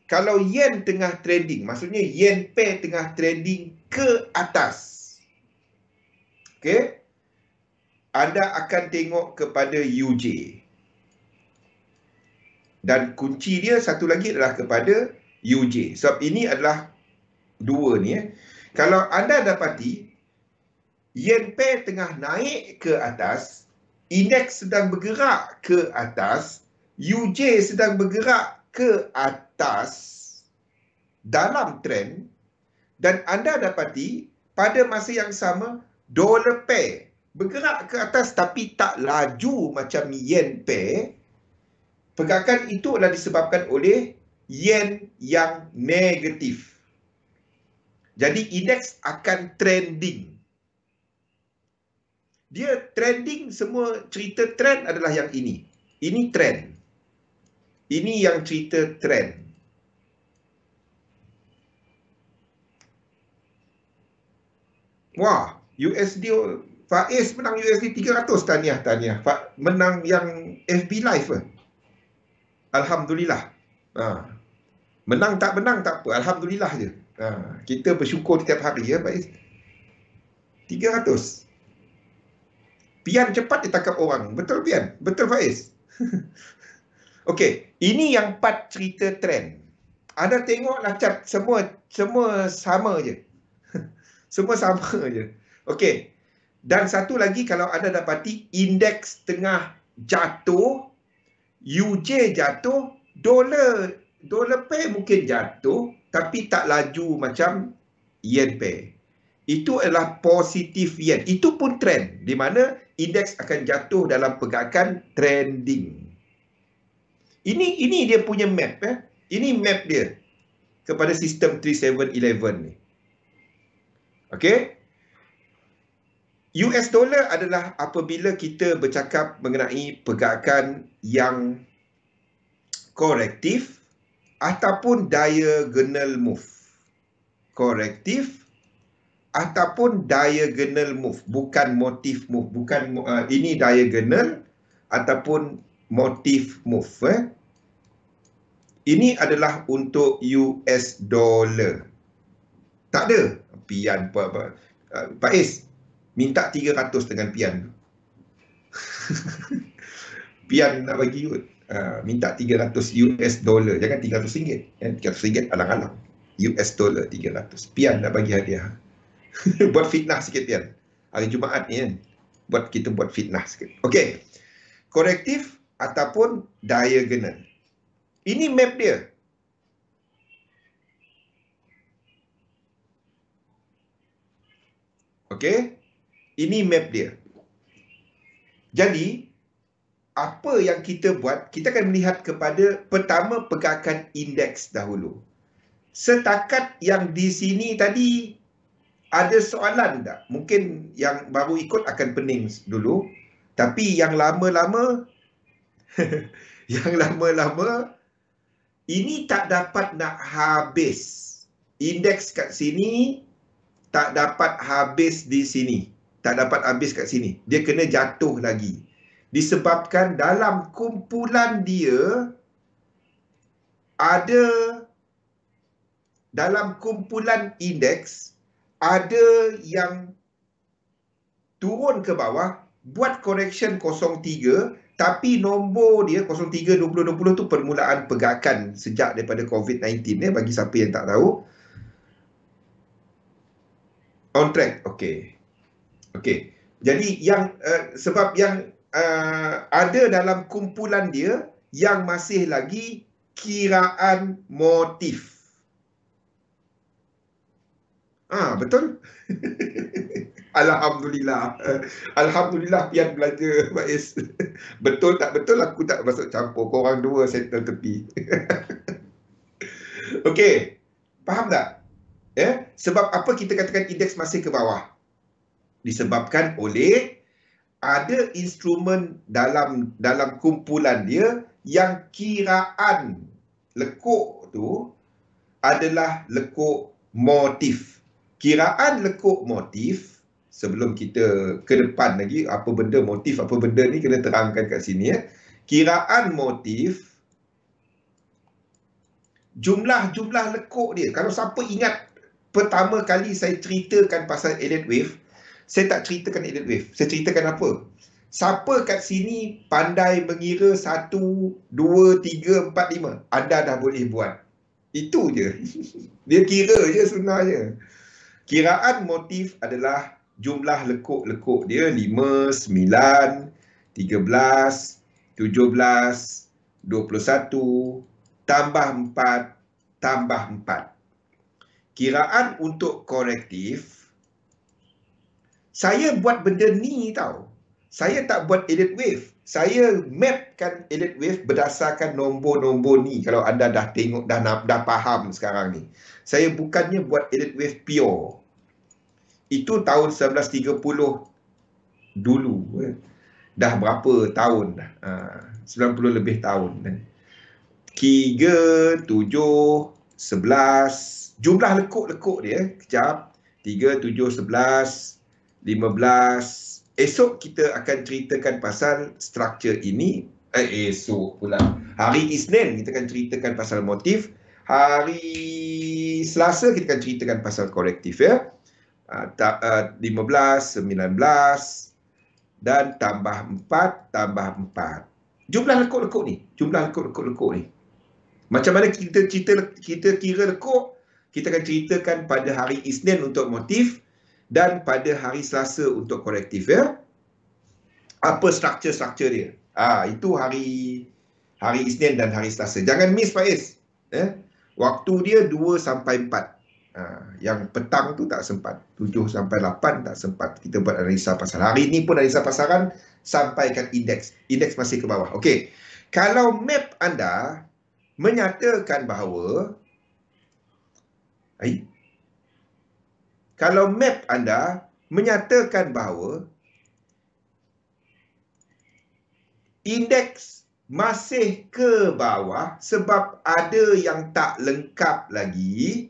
Kalau yen tengah trending, maksudnya yen pair tengah trending ke atas. Okey? Anda akan tengok kepada UJ. Dan kunci dia satu lagi adalah kepada UJ. Sebab ini adalah 2 ni. Kalau anda dapati yen pair tengah naik ke atas, indeks sedang bergerak ke atas, UJ sedang bergerak ke atas dalam trend, dan anda dapati pada masa yang sama dollar pair bergerak ke atas tapi tak laju macam yen pair, pergerakan itu adalah disebabkan oleh yen yang negatif. Jadi indeks akan trending. Dia trending, semua cerita trend adalah yang ini. Ini trend. Ini yang cerita trend. Wah, USD Faiz menang USD 300, tahniah. Menang yang FB Live ke? Alhamdulillah. Menang tak apa, alhamdulillah je. Kita bersyukur setiap hari ya, Faiz. 300. Pian cepat ditangkap orang. Betul Pian? Betul Faiz? Okey, ini yang 4 cerita trend. Anda tengoklah cat, semua sama je. Semua sama je. Okey. Dan satu lagi, kalau anda dapati indeks tengah jatuh, UJ jatuh, dolar pair mungkin jatuh, tapi tak laju macam yen pair. Itu adalah positif yen. Itu pun trend, di mana indeks akan jatuh dalam pergerakan trending. Ini dia punya map. Ini map dia kepada sistem 3711 ni. Okey. US dollar adalah apabila kita bercakap mengenai pergerakan yang korektif ataupun diagonal move. Korektif ataupun diagonal move, bukan motif move, bukan ini diagonal ataupun motif move. Ini adalah untuk US dollar. Tak ada pian apa. Faiz minta 300 dengan pian. Pian nak bagi minta 300 US dollar, jangan 300 ringgit. 300 ringgit alang-alang. US dollar 300. Pian nak bagi hadiah. Buat fitnah sikit Pian. Hari Jumaat ni kan. Kita buat fitnah sikit. Okey. Korektif ataupun diagonal. Ini map dia. Okey. Ini map dia. Jadi, apa yang kita buat, kita akan melihat kepada pertama pergerakan indeks dahulu. Setakat yang di sini tadi, ada soalan tak? Mungkin yang baru ikut akan pening dulu. Tapi yang lama-lama, ini tak dapat nak habis. Indeks kat sini tak dapat habis di sini. Tak dapat habis kat sini. Dia kena jatuh lagi. Disebabkan dalam kumpulan dia, ada dalam kumpulan indeks, ada yang turun ke bawah, buat correction 03, tapi nombor dia 03-2020 tu permulaan pergerakan sejak daripada COVID-19 bagi siapa yang tak tahu. On track. Okey. Jadi yang sebab yang ada dalam kumpulan dia yang masih lagi kiraan motif. Betul? Alhamdulillah. Alhamdulillah Pian belajar Faiz. Betul tak betul aku tak masuk campur. Korang dua settle tepi. Okey. Faham tak? Sebab apa kita katakan indeks masih ke bawah? Disebabkan oleh ada instrumen dalam kumpulan dia yang kiraan lekuk tu adalah lekuk motif. Kiraan lekuk motif, sebelum kita ke depan lagi, apa benda motif, apa benda ni kena terangkan kat sini ya. Kiraan motif, jumlah lekuk dia. Kalau siapa ingat pertama kali saya ceritakan pasal Elliott Wave, saya tak ceritakan Elliott Wave. Saya ceritakan apa? Siapa kat sini pandai mengira 1, 2, 3, 4, 5? Anda dah boleh buat. Itu je. Dia kira je sebenarnya. Kiraan motif adalah jumlah lekuk-lekuk dia 5, 9, 13, 17, 21, tambah 4, tambah 4. Kiraan untuk korektif, saya buat benda ni tau. Saya tak buat elite wave. Saya mapkan elite wave berdasarkan nombor-nombor ni. Kalau anda dah tengok, dah faham sekarang ni. Saya bukannya buat elite wave pure. Itu tahun 1930 dulu. Dah berapa tahun dah? 90 lebih tahun. 3, 7, 11. Jumlah lekuk-lekuk dia. Kejap. 3, 7, 11, 15. Esok kita akan ceritakan pasal struktur ini. Esok pula. Hari Isnin kita akan ceritakan pasal motif. Hari Selasa kita akan ceritakan pasal korektif ya. 15, 19 dan tambah 4, tambah 4. Jumlah lekuk-lekuk ni. Jumlah lekuk-lekuk ni. Macam mana kita kira lekuk, kita akan ceritakan pada hari Isnin untuk motif dan pada hari Selasa untuk korektif ya. Apa struktur-struktur dia? Itu hari Isnin dan hari Selasa. Jangan miss Faiz. Waktu dia 2 sampai 4. Yang petang tu tak sempat. 7 sampai 8 tak sempat. Kita buat analisa pasar. Hari ni pun analisa pasaran sampaikan indeks. Indeks masih ke bawah. Okey. Kalau map anda menyatakan bahawa kalau map anda menyatakan bahawa indeks masih ke bawah sebab ada yang tak lengkap lagi,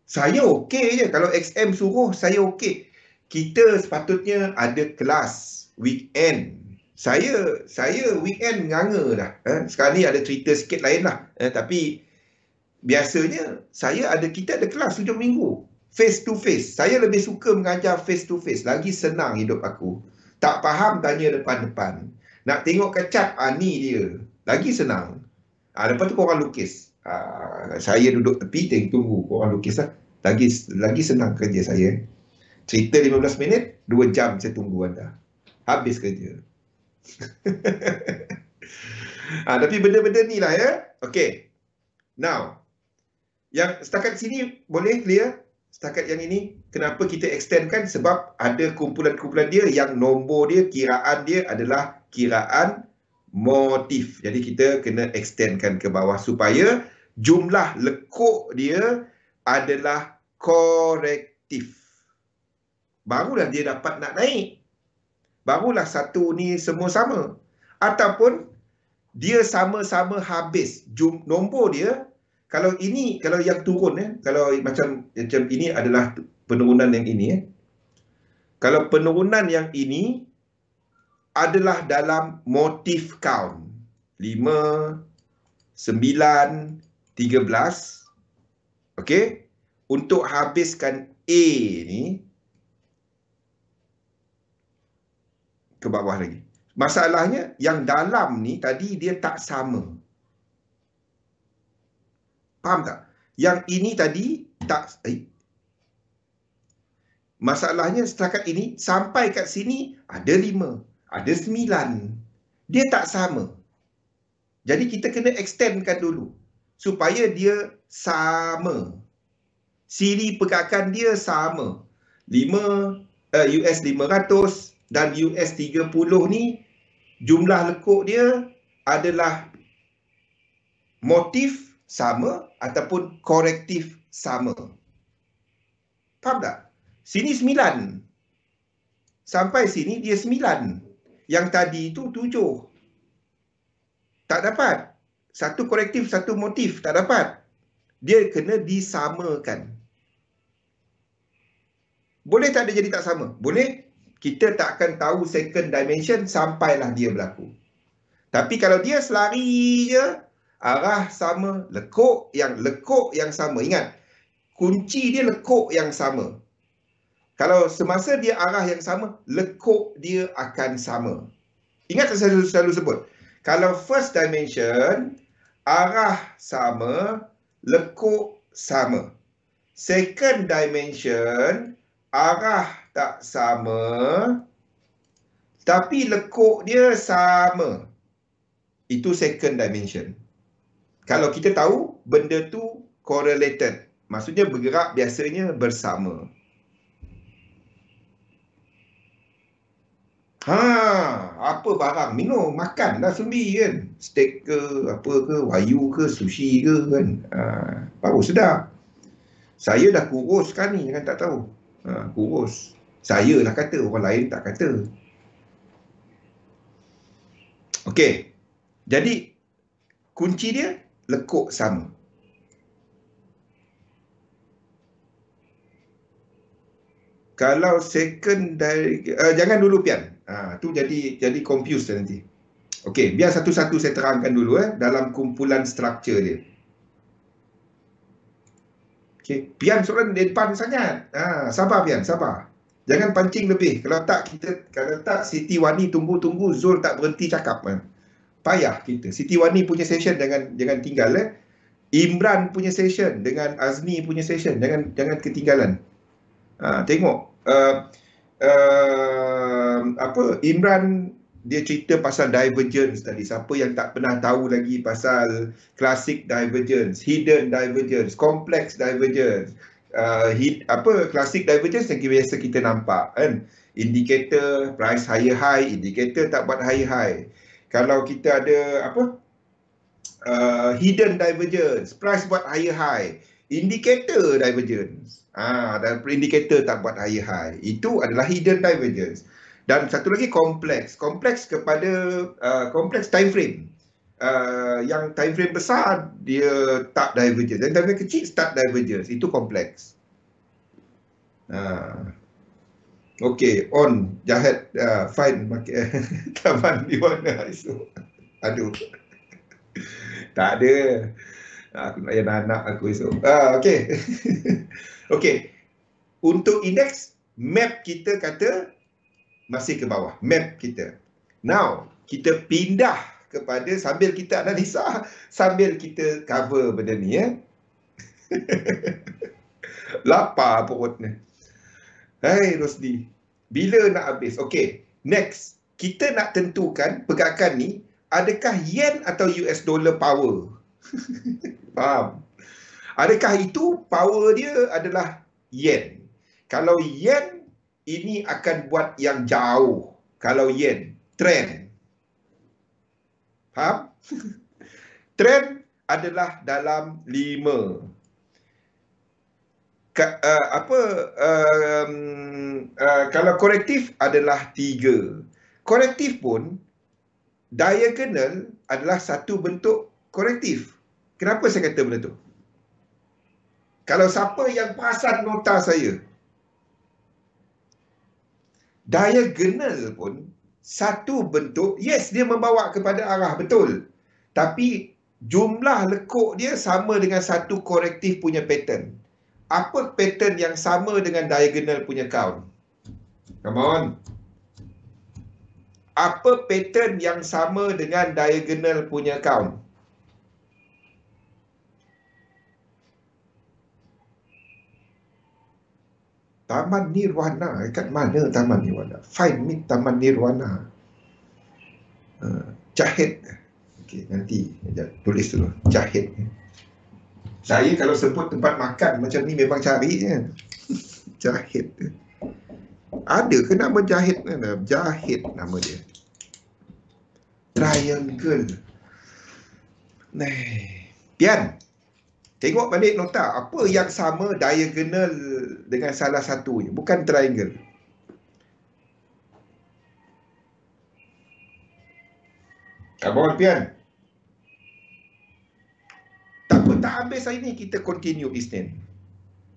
saya okey je. Kalau XM suruh, saya okey. Kita sepatutnya ada kelas weekend. Saya weekend nganga dah. Sekarang ni ada cerita sikit lain lah. Tapi biasanya kita ada kelas hujung minggu. Face to face. Saya lebih suka mengajar face to face. Lagi senang hidup aku. Tak faham, tanya depan-depan. Nak tengok kecat, ni dia. Lagi senang. Lepas tu korang lukis. Saya duduk tepi, tunggu korang lukis lah. Lagi senang kerja saya. Cerita 15 minit, 2 jam saya tunggu anda. Habis kerja. Tapi benda-benda ni lah ya. Okay. Now, yang setakat sini boleh clear? Setakat yang ini, kenapa kita extendkan? Sebab ada kumpulan-kumpulan dia yang nombor dia, kiraan dia adalah kiraan motif. Jadi kita kena extendkan ke bawah supaya jumlah lekuk dia adalah korektif. Barulah dia dapat nak naik. Barulah satu ni semua sama. Ataupun dia sama-sama habis. Nombor dia, kalau yang turun, kalau macam ini adalah penurunan yang ini. Kalau penurunan yang ini adalah dalam motif count. 5, 9, 13. Okey? Untuk habiskan A ni, ke bawah lagi. Masalahnya yang dalam ni tadi dia tak sama. Faham tak? Yang ini tadi tak masalahnya setakat ini sampai kat sini ada 5, ada 9. Dia tak sama. Jadi kita kena extendkan dulu supaya dia sama. Siri pergerakan dia sama. US 500 dan US 30 ni jumlah lekuk dia adalah motif sama ataupun korektif sama. Faham tak? Sini 9. Sampai sini dia 9. Yang tadi itu 7. Tak dapat. Satu korektif, satu motif. Tak dapat. Dia kena disamakan. Boleh tak dia jadi tak sama? Boleh. Kita tak akan tahu second dimension sampailah dia berlaku. Tapi kalau dia selari je, arah sama, lekuk yang sama. Ingat, kunci dia lekuk yang sama. Kalau semasa dia arah yang sama, lekuk dia akan sama. Ingat saya selalu sebut, kalau first dimension, arah sama, lekuk sama. Second dimension, arah tak sama, tapi lekuk dia sama. Itu second dimension. Kalau kita tahu benda tu correlated, maksudnya bergerak biasanya bersama. apa barang minum, makan dah sendiri kan. Steak ke, apa ke, wayu ke, sushi ke kan. Baru sedap. Saya dah kurus kan ni, jangan tak tahu. Kurus. Saya lah kata, orang lain tak kata. Okey. Jadi, kunci dia, lekuk sama. Kalau secondary, jangan dulu Pian. Tu jadi confused nanti. Okey, biar satu-satu saya terangkan dulu dalam kumpulan struktur dia. Okey, Pian soalan di depan sangat. Sabar Pian, sabar. Jangan pancing lebih. Kalau tak Siti Wani tunggu-tunggu Zul tak berhenti cakap kan. Payah kita. Siti Wani punya session jangan tinggal Imran punya session dengan Azmi punya session jangan ketinggalan. Tengok Imran dia cerita pasal divergence tadi. Siapa yang tak pernah tahu lagi pasal classic divergence, hidden divergence, complex divergence, classic divergence yang biasa kita nampak kan, indikator price higher high, indikator tak buat higher high. Kalau kita ada hidden divergence, price buat higher high, indikator divergence, dan indikator tak buat higher high, itu adalah hidden divergence. Dan satu lagi kompleks kepada kompleks time frame. Yang time frame besar dia tak divergence, dan time frame kecil start divergence, itu kompleks. Okey, on jahat, fine Taman Nirwana esok. Aduh. Tak ada. Aku nak layan anak aku esok. Okey. Okey. Untuk indeks, map kita kata masih ke bawah. Map kita. Now, kita pindah kepada sambil kita analisa, sambil kita cover benda ni Lapar perutnya. Hai Rosdi. Bila nak habis? Okey. Next. Kita nak tentukan pergerakan ni adakah yen atau US dollar power. Faham? Adakah itu power dia adalah yen? Kalau yen, ini akan buat yang jauh. Kalau yen, trend. Faham? Trend adalah dalam 5. Kalau korektif adalah 3. Korektif pun, diagonal adalah satu bentuk korektif. Kenapa saya kata benda tu? Kalau siapa yang perasan nota saya, diagonal pun satu bentuk, yes dia membawa kepada arah betul, tapi jumlah lekuk dia sama dengan satu korektif punya pattern. Apa pattern yang sama dengan diagonal punya count? Come on. Apa pattern yang sama dengan diagonal punya count? Taman Nirwana. Kat mana Taman Nirwana? Find me Taman Nirwana. Jahit. Okey, nanti tulis dulu. Jahit. Saya kalau sebut tempat makan macam ni memang cari Jahit. Ada ke nama Jahit? Jahit nama dia. Triangle. Pian, tengok balik nota. Apa yang sama diagonal dengan salah satunya? Bukan triangle. Come on, Pian. Tak apa, tak habis hari ni. Kita continue Isnin.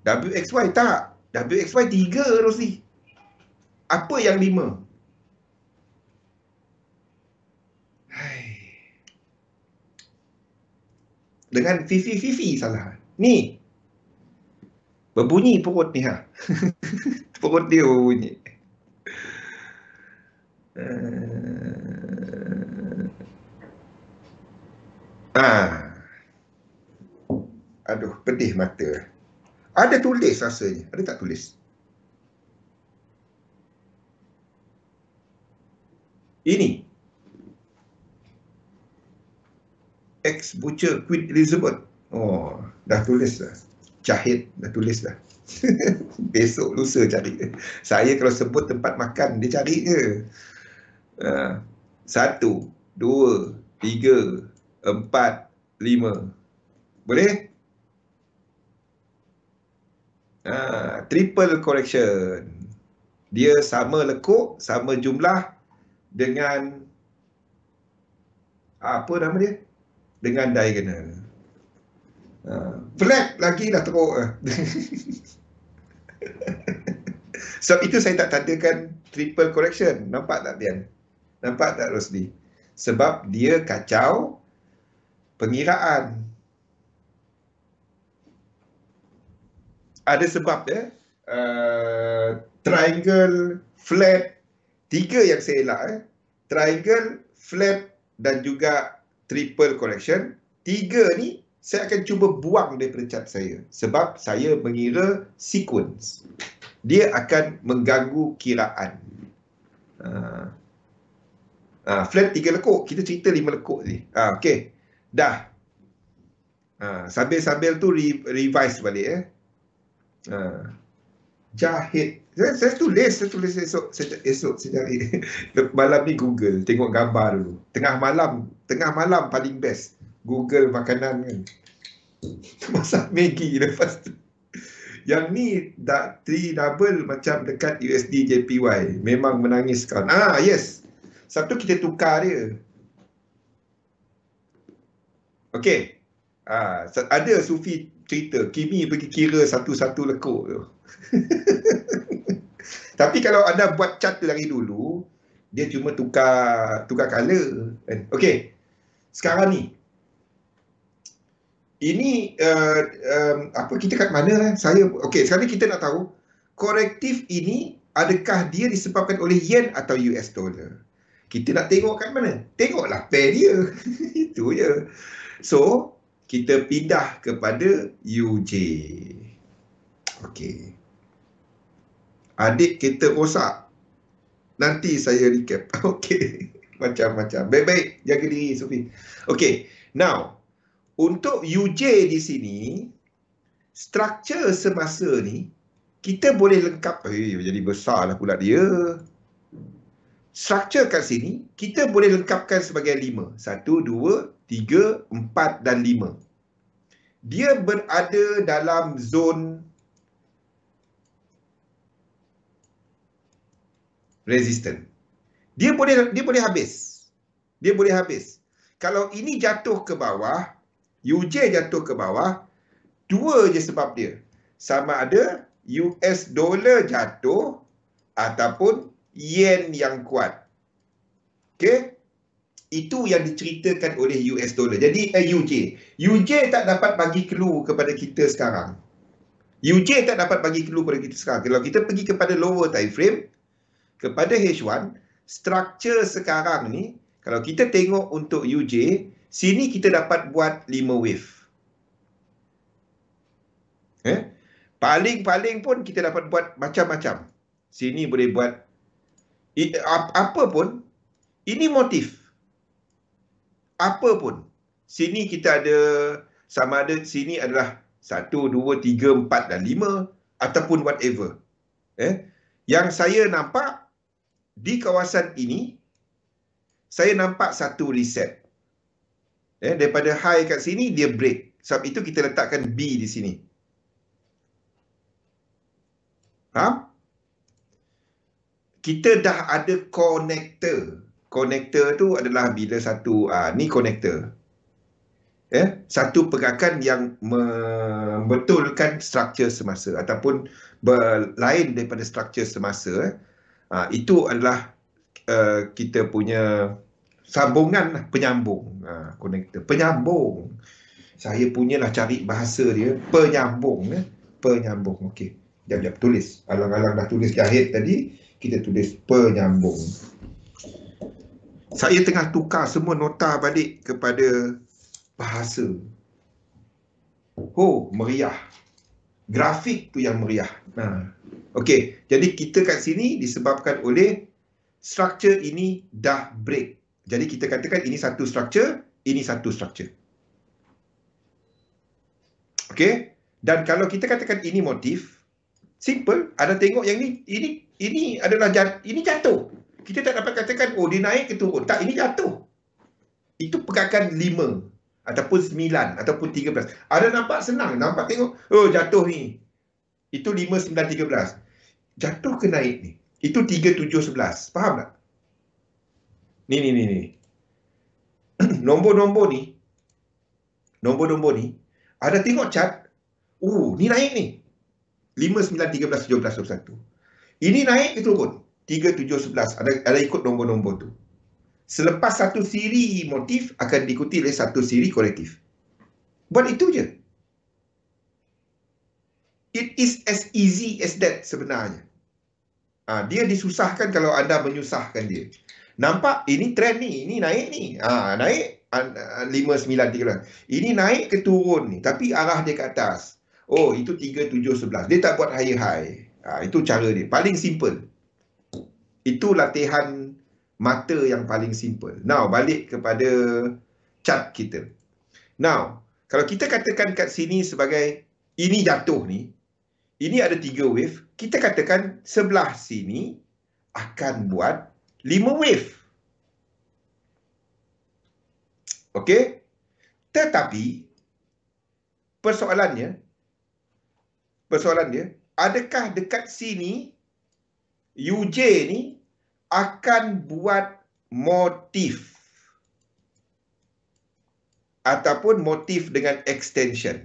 WXY tak. WXY 3 Rosli. Apa yang 5? Dengan Fifi salah. Ni. Berbunyi perut ni Perut dia berbunyi. Aduh, pedih mata. Ada tulis rasanya. Ada tak tulis? Ini. Ex Butcher Queen Elizabeth. Oh, dah tulis dah. Jahit dah tulis dah. Besok lusa cari. Saya kalau sebut tempat makan, dia cari ke. 1, 2, 3, 4, 5. Boleh? Triple correction. Dia sama lekuk, sama jumlah dengan apa nama dia? Dengan diagonal. Flat lagi dah teruk. Sebab itu saya tak tadakan triple correction. Nampak tak, Bian? Nampak tak, Rosli? Sebab dia kacau pengiraan. Ada sebab dia. Triangle, flat, 3 yang saya elak. Triangle, flat dan juga triple correction. 3 ni saya akan cuba buang daripada chart saya. Sebab saya mengira sequence. Dia akan mengganggu kiraan. Flat 3 lekuk. Kita cerita 5 lekuk ni. Okey. Dah. Sambil-sambil tu revise balik. Jahit. Saya tulis esok saya cari. Malam ni Google. Tengok gambar dulu. Tengah malam paling best. Google makanan kan. Masak Maggi lepas tu. Yang ni 3 double macam dekat USD JPY. Memang menangis kan. Yes. Satu kita tukar dia. Okey. Ada Sufi cerita. Kimi pergi kira satu-satu lekuk tu. Tapi kalau anda buat chart dari dulu, dia cuma tukar color. Okey. Sekarang ni. Ini apa kita kat mana? Okey, sekarang ni kita nak tahu korektif ini adakah dia disebabkan oleh yen atau US dollar. Kita nak tengok kat mana? Tengoklah pair dia. Itu je. So, kita pindah kepada UJ. Okey. Adik kita rosak. Nanti saya recap. Okey. Macam-macam. Baik-baik. Jaga diri, Sufi. Okey. Now, untuk UJ di sini, struktur semasa ni, kita boleh lengkap. Jadi besar lah pula dia. Struktur kat sini, kita boleh lengkapkan sebagai 5. 1, 2, 3, 4 dan 5. Dia berada dalam zon resistant. Dia boleh habis. Dia boleh habis. Kalau ini jatuh ke bawah, UJ jatuh ke bawah, 2 je sebab dia. Sama ada US dollar jatuh ataupun yen yang kuat. Okey? Itu yang diceritakan oleh US dollar. Jadi UJ. UJ tak dapat bagi clue kepada kita sekarang. UJ tak dapat bagi clue kepada kita sekarang. Kalau kita pergi kepada lower time frame, kepada H1, struktur sekarang ni, kalau kita tengok untuk UJ, sini kita dapat buat 5 wave. Paling-paling pun kita dapat buat macam-macam. Sini boleh buat apa pun. Ini motif. Apa pun. Sini kita ada, sama ada sini adalah 1, 2, 3, 4 dan 5 ataupun whatever. Yang saya nampak di kawasan ini, saya nampak satu reset. Daripada high kat sini, dia break. Sebab itu kita letakkan B di sini. Faham? Kita dah ada connector. Connector tu adalah bila satu, ni connector. Satu pergerakan yang membetulkan struktur semasa ataupun lain daripada struktur semasa. Itu adalah kita punya sambungan, penyambung. Connector. Penyambung. Saya punyalah cari bahasa dia. Penyambung. Penyambung. Okey. Jap-jap tulis. Alang-alang dah tulis jahit tadi. Kita tulis penyambung. Saya tengah tukar semua nota balik kepada bahasa. Meriah. Grafik tu yang meriah. Okey. Jadi kita kat sini disebabkan oleh struktur ini dah break. Jadi kita katakan ini satu struktur, ini satu struktur. Okey? Dan kalau kita katakan ini motif, simple, ada tengok yang ini adalah ini jatuh. Kita tak dapat katakan, oh dia naik ke turun. Tak, ini jatuh. Itu pergerakan 5 ataupun 9 ataupun 13. Ada nampak senang, nampak tengok, oh jatuh ni. Itu 5, 9, 13. Jatuh ke naik ni. Itu 3, 7, 11. Faham tak? Ni. Nombor-nombor ni, ada tengok chart, ni naik ni. 5, 9, 13, 17, 21. Ini naik ke turun? 3, 7, 11. Ada ikut nombor-nombor tu. Selepas satu siri motif akan diikuti oleh satu siri korektif. Buat itu je. It is as easy as that sebenarnya. Dia disusahkan kalau anda menyusahkan dia. Nampak? Ini trend ni. Ini naik ni. Naik 5, 9, 13. Ini naik ke turun ni. Tapi arah dia ke atas. Oh, itu 3, 7, 11. Dia tak buat high. Itu cara dia. Paling simple. Itu latihan mata yang paling simple. Now, balik kepada chart kita. Now, kalau kita katakan kat sini sebagai ini jatuh ni, ini ada 3 wave, kita katakan sebelah sini akan buat 5 wave. Okey? Tetapi persoalannya, adakah dekat sini UJ ni akan buat motif ataupun motif dengan extension?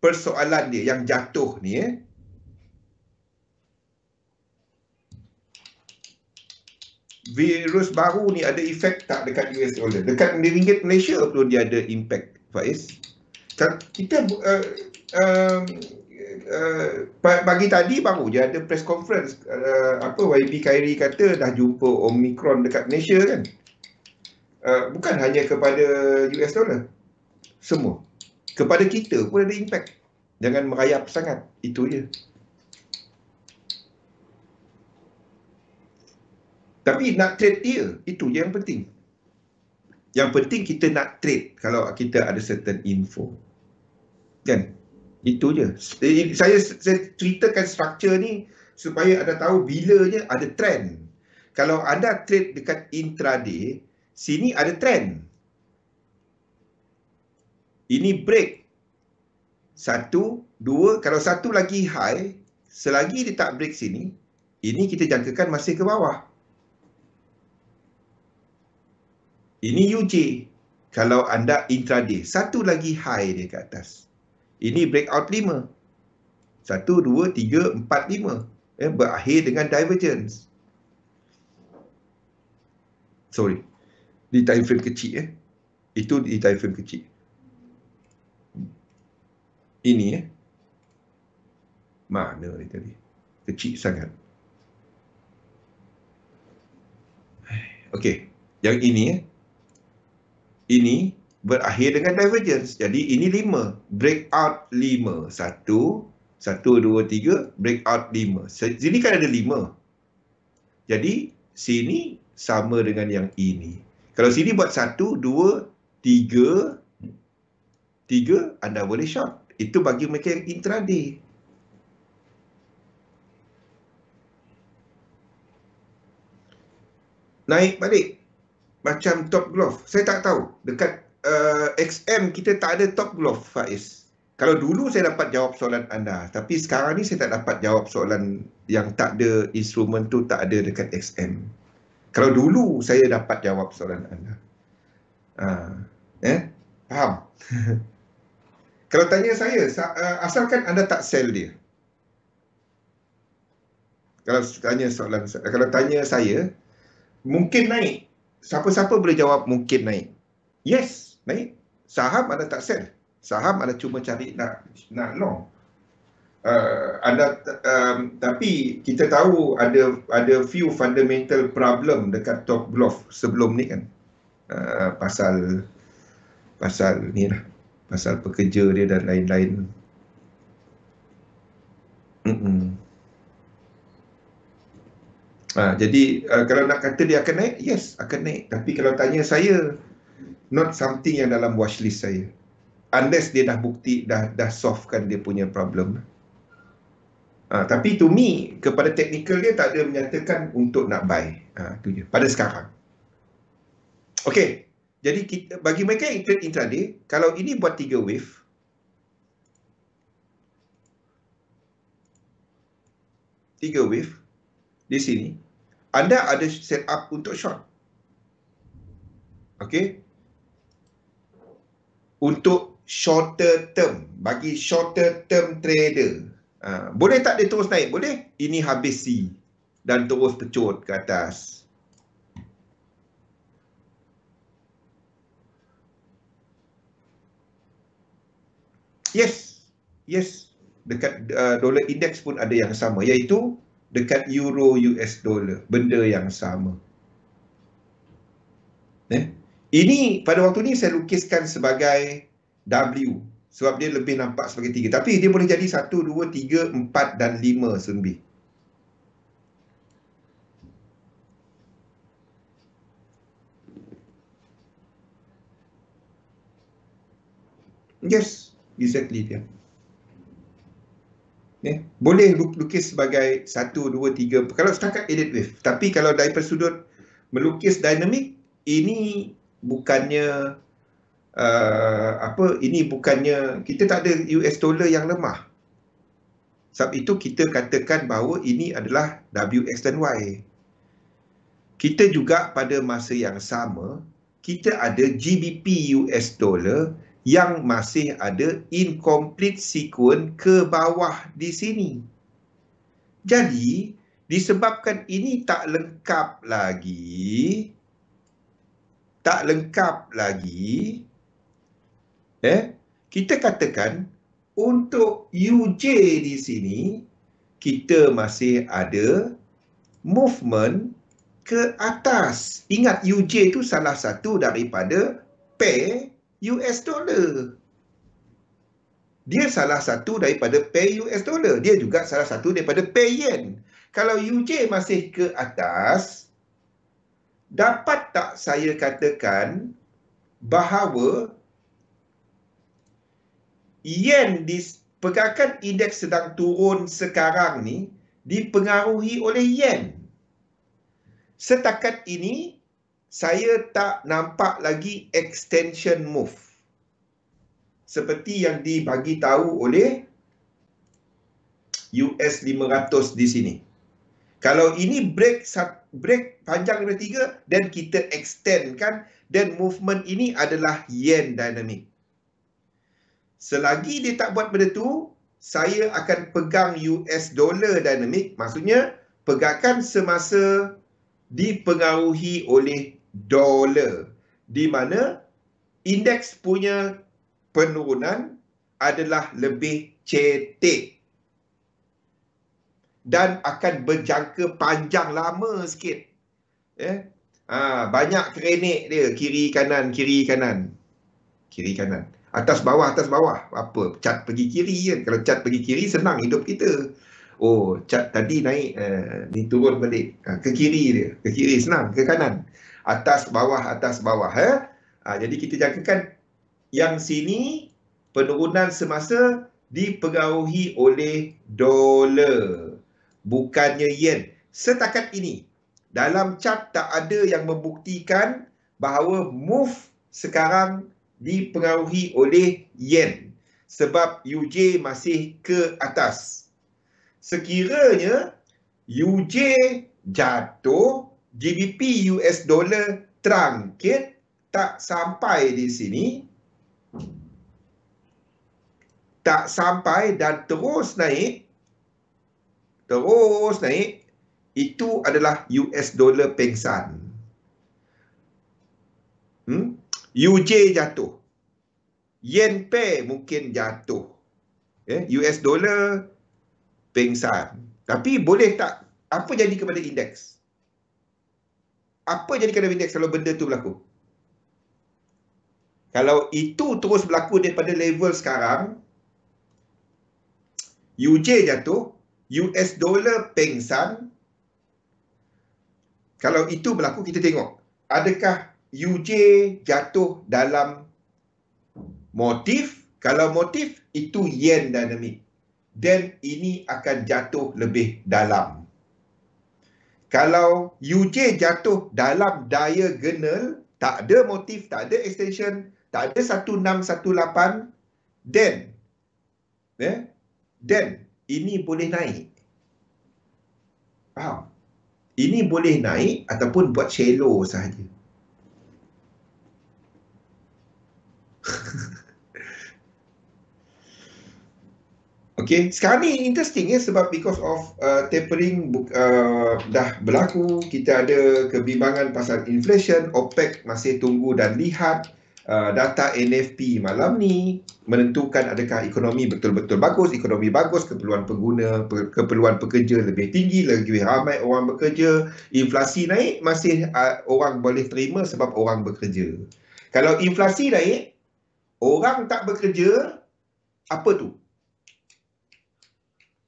Persoalan dia yang jatuh ni virus baru ni ada efek tak dekat US dollar? Dekat ringgit Malaysia perlu dia ada impact, Faiz. Kita pagi tadi baru je ada press conference, YB Khairi kata dah jumpa Omicron dekat Malaysia kan. Bukan hanya kepada US dollar, semua. Kepada kita pun ada impact. Jangan merayap sangat, itu je. Tapi nak trade dia, itu je yang penting. Yang penting kita nak trade kalau kita ada certain info. Kan? Itu je. Saya ceritakan struktur ni supaya anda tahu bilanya ada trend. Kalau anda trade dekat intraday, sini ada trend. Ini break. 1, 2, kalau satu lagi high, selagi dia tak break sini, ini kita jangkakan masih ke bawah. Ini UJ. Kalau anda intraday, satu lagi high dia ke atas. Ini breakout 5. 1, 2, 3, 4, 5. Berakhir dengan divergence. Sorry. Di time frame kecil. Itu di time frame kecil. Ini mana ni tadi? Kecil sangat. Okey. Yang ini ini berakhir dengan divergence. Jadi ini 5. Breakout 5. 1, 2, 3. Breakout 5. Sini kan ada 5. Jadi sini sama dengan yang ini. Kalau sini buat 1, 2, 3. 3, anda boleh short. Itu bagi mereka yang intraday. Naik balik. Macam top glove. Saya tak tahu. Dekat XM kita tak ada top glove, Faiz. Kalau dulu saya dapat jawab soalan anda. Tapi sekarang ni saya tak dapat jawab soalan yang tak ada instrumen tu, tak ada dekat XM. Kalau dulu saya dapat jawab soalan anda. Faham? Kalau tanya saya, asalkan anda tak sell dia. Kalau tanya saya, mungkin naik. Siapa-siapa boleh jawab mungkin naik. Yes, naik. Saham anda tak sell. Saham anda cuma cari nak long. Tapi kita tahu ada few fundamental problem dekat top glove sebelum ni kan. Pasal ni lah. Pasal pekerja dia dan lain-lain. Jadi kalau nak kata dia akan naik, yes, akan naik. Tapi kalau tanya saya, not something yang dalam watchlist saya. Unless dia dah bukti, dah solvekan dia punya problem. Tapi to me, kepada technical dia tak ada menyatakan untuk nak buy. Itu je, pada sekarang. Okey, jadi bagi mereka yang trade intraday, kalau ini buat 3 wave, di sini, anda ada set up untuk short. Okey, untuk shorter term, bagi shorter term trader. Boleh tak dia terus naik? Boleh. Ini habis C dan terus pecut ke atas. Yes. Dekat dollar index pun ada yang sama, iaitu dekat euro US dollar, benda yang sama. Ini pada waktu ni saya lukiskan sebagai W, sebab dia lebih nampak sebagai 3. Tapi dia boleh jadi 1, 2, 3, 4 dan 5 lebih. Yes, exactly dia. Boleh lukis sebagai 1, 2, 3 kalau setakat edit wave. Tapi kalau daripada sudut melukis dinamik, ini bukannya ini bukannya, kita tak ada US dollar yang lemah. Sebab itu kita katakan bahawa ini adalah WX dan Y. Kita juga pada masa yang sama, kita ada GBP US dollar yang masih ada incomplete sequence ke bawah di sini. Jadi, disebabkan ini tak lengkap lagi, kita katakan untuk UJ di sini, kita masih ada movement ke atas. Ingat, UJ itu salah satu daripada pair US dollar. Dia salah satu daripada pair US dollar. Dia juga salah satu daripada pair yen. Kalau UJ masih ke atas, dapat tak saya katakan bahawa yen, pergerakan indeks sedang turun sekarang ni dipengaruhi oleh yen? Setakat ini, saya tak nampak lagi extension move seperti yang dibagi tahu oleh US 500 di sini. Kalau ini break panjang daripada 3 dan kita extendkan, dan movement ini adalah yen dynamic. Selagi dia tak buat benda tu, saya akan pegang US dollar dynamic, maksudnya pergerakan semasa dipengaruhi oleh dolar, di mana indeks punya penurunan adalah lebih cetek dan akan berjangka panjang lama sikit. Banyak krenik dia, kiri kanan, atas bawah. Apa, cat pergi kiri kan? Kalau cat pergi kiri, senang hidup kita. Oh, cat tadi naik, ni turun balik, ke kiri dia, ke kiri senang, ke kanan, atas bawah. Jadi kita jangkakan yang sini penurunan semasa dipengaruhi oleh dolar, bukannya yen. Setakat ini, dalam chart tak ada yang membuktikan bahawa move sekarang dipengaruhi oleh yen, sebab UJ masih ke atas. Sekiranya UJ jatuh, GBP US dollar trunket, tak sampai di sini, tak sampai dan terus naik, itu adalah US dollar pengsan. UJ jatuh, yen pair mungkin jatuh, US dollar pengsan. Tapi boleh tak, apa jadi kepada indeks? Apa jadi kepada indeks kalau benda tu berlaku? Kalau itu terus berlaku daripada level sekarang, UJ jatuh, US dollar pengsan. Kalau itu berlaku, kita tengok, adakah UJ jatuh dalam motif? Kalau motif, itu yen dynamic. then ini akan jatuh lebih dalam. Kalau UJ jatuh dalam diagonal, tak ada motif, tak ada extension, tak ada 1618, then ini boleh naik. Faham? Ini boleh naik ataupun buat shallow sahaja. Okay, sekarang ni interesting sebab because of tapering dah berlaku, kita ada kebimbangan pasal inflation, OPEC masih tunggu dan lihat data NFP malam ni menentukan adakah ekonomi betul-betul bagus, ekonomi bagus, keperluan pengguna, keperluan pekerja lebih tinggi, lebih ramai orang bekerja, inflasi naik, masih orang boleh terima sebab orang bekerja. Kalau inflasi naik, orang tak bekerja, apa tu?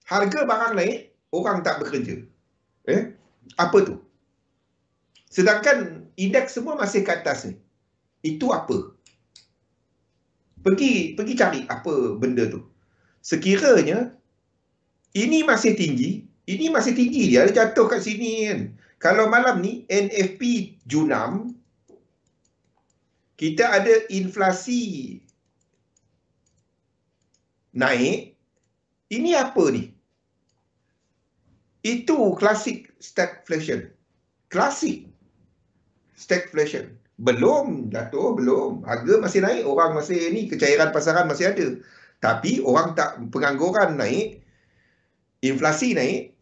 Harga barang naik, orang tak bekerja. Apa tu? Sedangkan indeks semua masih ke atas ni. Itu apa? Pergi cari apa benda tu. Sekiranya ini masih tinggi dia jatuh kat sini kan. Kalau malam ni NFP Junam, kita ada inflasi naik. Ini apa ni? Itu klasik stagflation. Klasik stagflation. Belum jatuh, belum. Harga masih naik, orang masih ni, kecairan pasaran masih ada. Tapi orang tak, pengangguran naik, inflasi naik,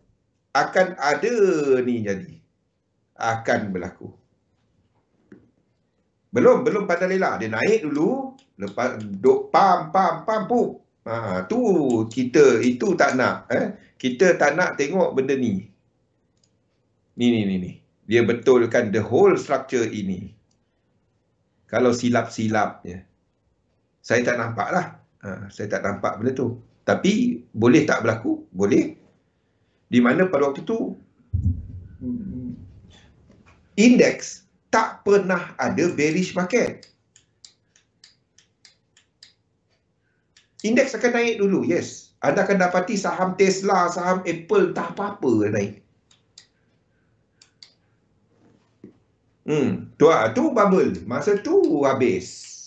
akan ada ni jadi. Akan berlaku. Belum pada lela. Dia naik dulu, lepas pam, pum. Tu kita itu tak nak. Kita tak nak tengok benda ni. Ni. Dia betulkan the whole structure ini. Kalau silap-silapnya. Saya tak nampak lah. Saya tak nampak benda tu. Tapi boleh tak berlaku? Boleh. Di mana pada waktu tu indeks tak pernah ada bearish market. Indeks akan naik dulu, yes. Anda akan dapati saham Tesla, saham Apple, tak apa-apa naik. Tu bubble. Masa tu habis.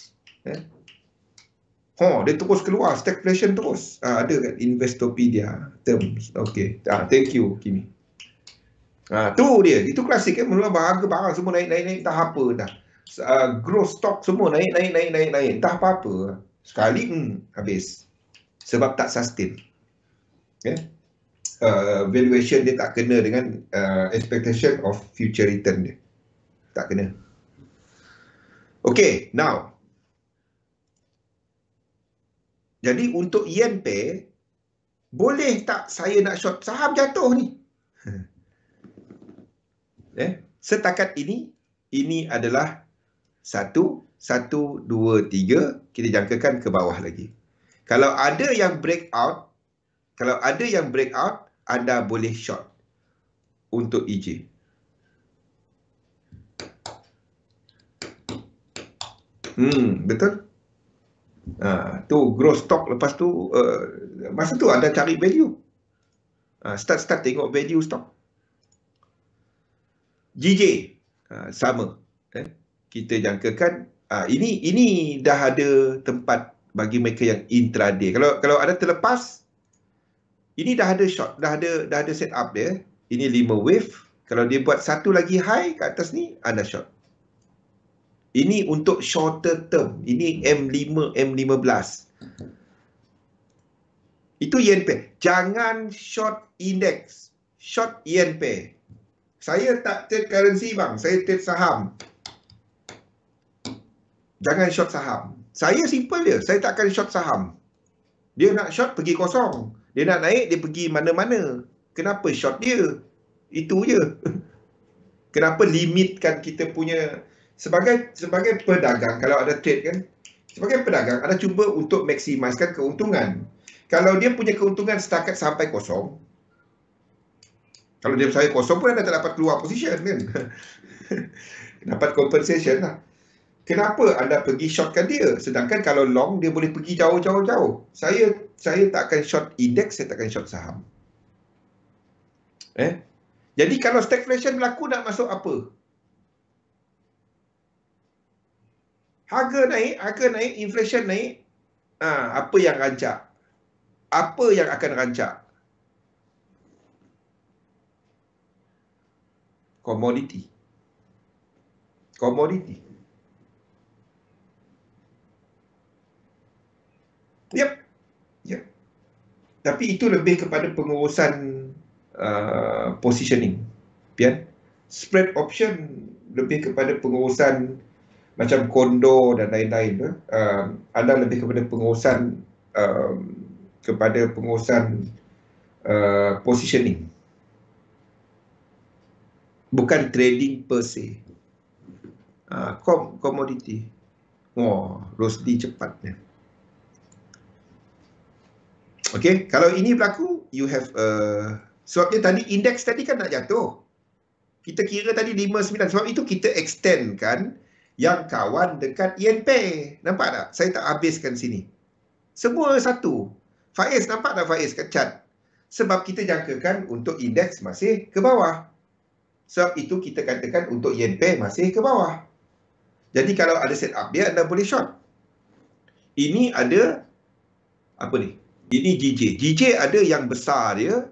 Dia terus keluar, stagflation terus. Ada kat Investopedia terms. Okay. Thank you, Kimi. Tu dia. Itu klasik kan. Mula harga barang semua naik. Tak apa dah. Growth stock semua naik. Tak apa-apa. Sekali, habis. Sebab tak sustain. Valuation dia tak kena dengan expectation of future return dia. Tak kena. Okay, now. Jadi untuk yen pair, boleh tak saya nak short saham jatuh ni? Setakat ini adalah 1, 2, 3. Kita jangkakan ke bawah lagi. Kalau ada yang breakout, anda boleh short untuk EJ. Betul? Tu growth stock, lepas tu masa tu anda cari value. Start tengok value stock. GJ sama. Kita jangkakan ini dah ada tempat bagi mereka yang intraday. Kalau ada terlepas, ini dah ada short, dah ada set up dia. Ini 5 wave. Kalau dia buat satu lagi high kat atas ni, anda short. Ini untuk shorter term. Ini M5, M15. Itu yen pair. Jangan short index. Short yen pair. Saya tak trade currency bang. Saya trade saham. Jangan short saham. Saya simple dia. Saya tak akan short saham. Dia nak short, pergi kosong. Dia nak naik, dia pergi mana-mana. Kenapa short dia? Itu je. Kenapa limitkan kita punya... Sebagai pedagang, kalau ada trade kan, sebagai pedagang, anda cuba untuk maksimiskan keuntungan. Kalau dia punya keuntungan setakat sampai kosong, kalau dia sampai kosong pun anda tak dapat keluar position kan. Dapat compensation lah. Kenapa anda pergi shortkan dia? Sedangkan kalau long, dia boleh pergi jauh-jauh. Saya saya tak akan short indeks, saya tak akan short saham. Jadi kalau stagflation berlaku, nak masuk apa? Harga naik, inflation naik. Apa yang rancak? Apa yang akan rancak? Komoditi. Yep. Tapi itu lebih kepada pengurusan positioning. Pian? Spread option lebih kepada pengurusan macam kondo dan lain-lain. Anda lebih kepada pengurusan positioning. Bukan trading per se. Komoditi. Rosdi cepatnya. Okay, kalau ini berlaku, you have sebabnya tadi indeks tadi kan nak jatuh. Kita kira tadi 59, sebab itu kita extendkan yang kawan dekat INP. Nampak tak? Saya tak habiskan sini. Semua satu. Faiz, nampak tak Faiz kat chart? Sebab kita jangkakan untuk indeks masih ke bawah. Sebab itu kita katakan untuk INP masih ke bawah. Jadi kalau ada setup dia, anda boleh short. Ini ada apa ni? Ini GJ. GJ ada yang besar dia,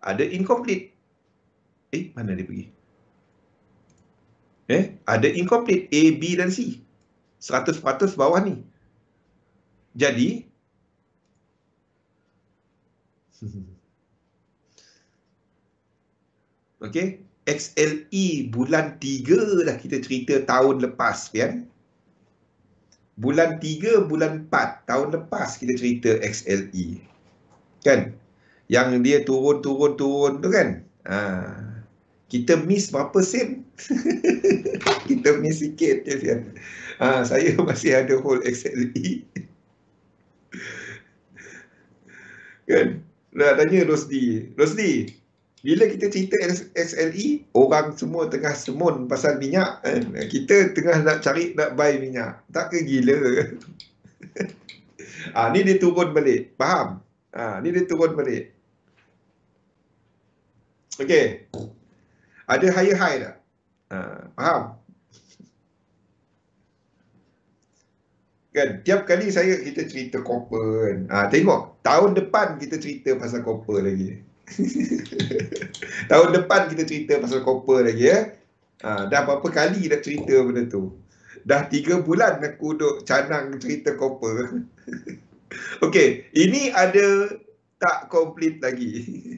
ada incomplete. Mana dia pergi? Ada incomplete A, B dan C. 100% bawah ni. Jadi okey, XLE bulan 3 dah kita cerita tahun lepas kan? Bulan 3, bulan 4 tahun lepas kita cerita XLE. Kan? Yang dia turun tu kan? Kita miss berapa sen? Kita miss sikit je kan? Saya masih ada hold XLE. Kan? Nak tanya Rosdi. Rosdi, bila kita cerita XLE, orang semua tengah semun pasal minyak. Kita tengah nak cari, nak buy minyak. Tak ke gila? Ni dia turun balik. Faham? Ni dia turun balik. Okey. Ada higher high tak? Faham? Kan? Tiap kali kita cerita copper kan. Tengok, tahun depan kita cerita pasal copper lagi. Tahun depan kita cerita pasal copper lagi Dah berapa kali dah cerita benda tu. Dah 3 bulan aku duk canang cerita copper. Okey, ini ada tak complete lagi.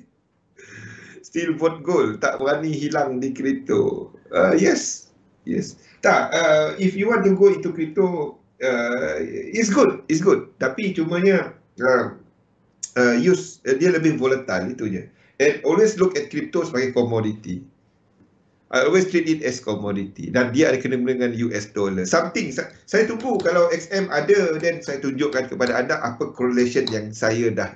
Still vote gold, tak berani hilang di kripto. Yes. Tak, if you want to go into crypto, it's good. Tapi cumanya dia lebih volatile, itu je. And always look at crypto sebagai commodity. I always treat it as commodity. Dan dia ada kena dengan US dollar. Something, saya tunggu kalau XM ada, then saya tunjukkan kepada anda apa correlation yang saya dah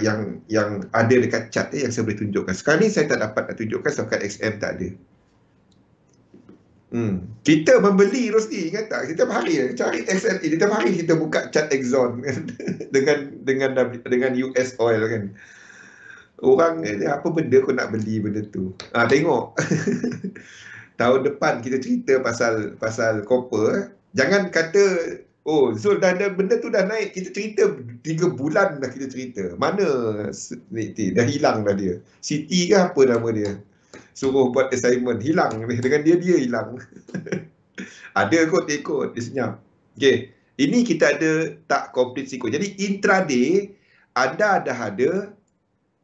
yang ada dekat chart yang saya boleh tunjukkan. Sekarang ni saya tak dapat nak tunjukkan sebab kat XM tak ada. Kita membeli Rosdi, ingat tak? Kita hari cari XLE, kita hari kita buka chart Exxon dengan US oil kan. Orang apa benda kau nak beli benda tu? Tengok. Tahun depan kita cerita pasal copper. Jangan kata Zul dah benda tu dah naik, kita cerita 3 bulan dah kita cerita. Mana dah hilang dah dia. Siti ke apa nama dia? Suruh buat assignment, hilang dengan dia hilang. Ada kot ikut, dia senyap. Okey, ini kita ada tak complete sequence. Jadi intraday anda dah ada,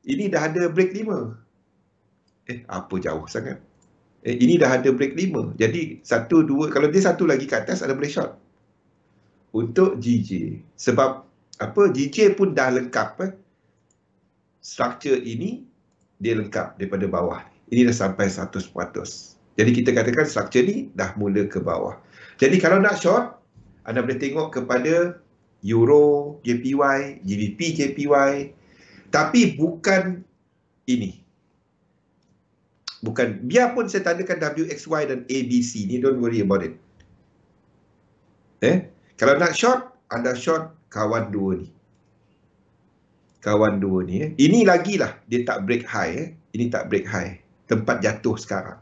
ini dah ada break 5. Apa jauh sangat. Ini dah ada break 5. Jadi 1 2, kalau dia satu lagi kat atas ada boleh short. Untuk GJ, sebab GJ pun dah lengkap structure ini dia lengkap daripada bawah. Ini dah sampai 100%. Jadi kita katakan structure ni dah mula ke bawah. Jadi kalau nak short, anda boleh tengok kepada Euro JPY, GBP JPY, tapi bukan ini. Bukan, biarpun saya tandakan WXY dan ABC ni, don't worry about it. Kalau nak short, anda short kawan dua ni. Kawan dua ni. Ini lagi lah, dia tak break high. Ini tak break high. Tempat jatuh sekarang.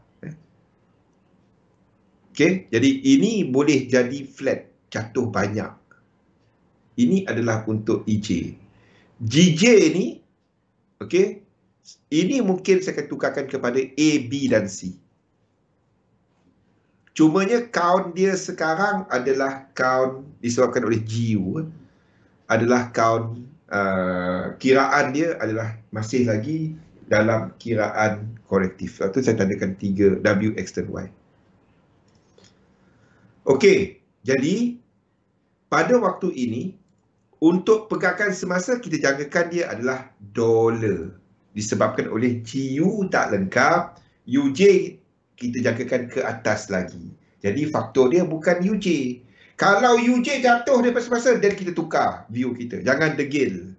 Okay, jadi ini boleh jadi flat, jatuh banyak. Ini adalah untuk EJ. GJ ni, okay, ini mungkin saya akan tukarkan kepada A, B dan C. Cumanya count dia sekarang adalah count disebabkan oleh GU, adalah count kiraan dia adalah masih lagi dalam kiraan korektif. Itu saya tandakan 3 W X dan Y. Okey, jadi pada waktu ini untuk pergerakan semasa kita jangkakan dia adalah dolar. Disebabkan oleh GU tak lengkap, UJ kita jangkakan ke atas lagi. Jadi faktor dia bukan UJ. Kalau UJ jatuh daripada semasa, dan kita tukar view kita. Jangan degil.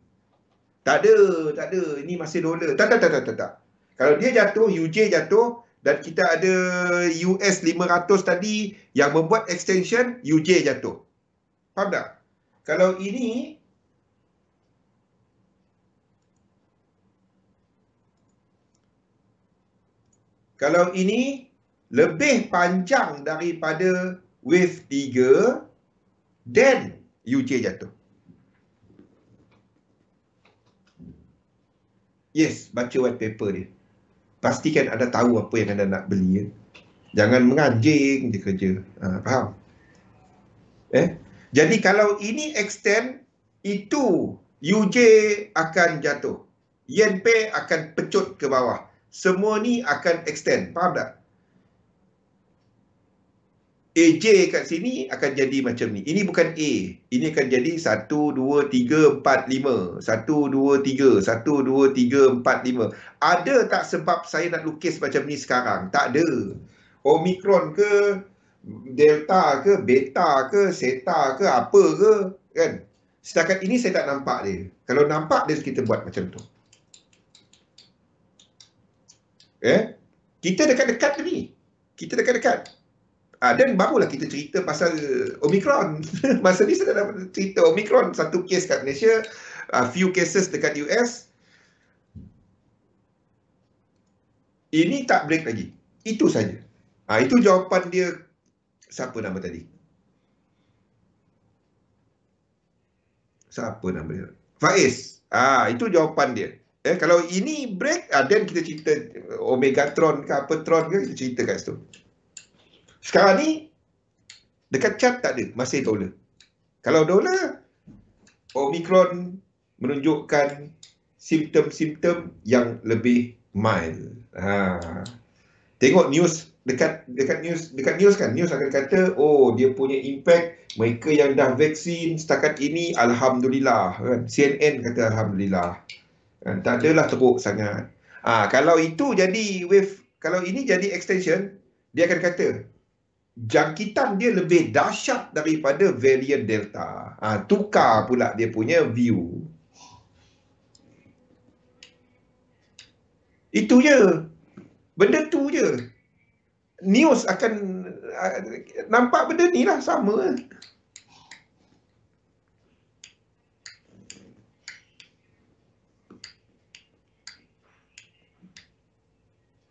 Tak ada. Ini masih dolar. Tak. Kalau dia jatuh, UJ jatuh, dan kita ada US 500 tadi yang membuat extension, UJ jatuh. Faham tak? Kalau ini lebih panjang daripada wave 3, then UJ jatuh. Yes, baca white paper dia. Pastikan anda tahu apa yang anda nak beli. Jangan menganjing je kerja. Faham? Jadi kalau ini extend, itu UJ akan jatuh. Yen Pay akan pecut ke bawah. Semua ni akan extend. Faham tak? AJ kat sini akan jadi macam ni. Ini bukan A. Ini akan jadi 1, 2, 3, 4, 5. 1, 2, 3. 1, 2, 3, 4, 5. Ada tak sebab saya nak lukis macam ni sekarang? Tak ada. Omicron ke, Delta ke, Beta ke, Zeta ke, apa ke, kan? Setakat ini saya tak nampak dia. Kalau nampak dia, kita buat macam tu. Kita dekat-dekat ni. Kita dekat-dekat. Dan barulah kita cerita pasal Omicron. Masa ni saya dah cerita Omicron. Satu kes kat Malaysia, few cases dekat US. Ini tak break lagi. Itu saja. Itu jawapan dia. Siapa nama tadi? Siapa nama dia? Faiz. Itu jawapan dia. Kalau ini break, then kita cerita Omegatron ke apa Tron ke, kita cerita kat situ. Sekarang ni dekat chart tak ada, masih dolar. Kalau dolar, Omicron menunjukkan simptom-simptom yang lebih mild. Tengok news dekat news kan, news akan kata, oh dia punya impact, mereka yang dah vaksin setakat ini alhamdulillah, kan? CNN kata alhamdulillah. Tak adalah teruk sangat. Kalau itu jadi wave, kalau ini jadi extension, dia akan kata jangkitan dia lebih dahsyat daripada varian Delta. Tukar pula dia punya view. Itu je. Benda tu je. News akan nampak benda ni lah, sama.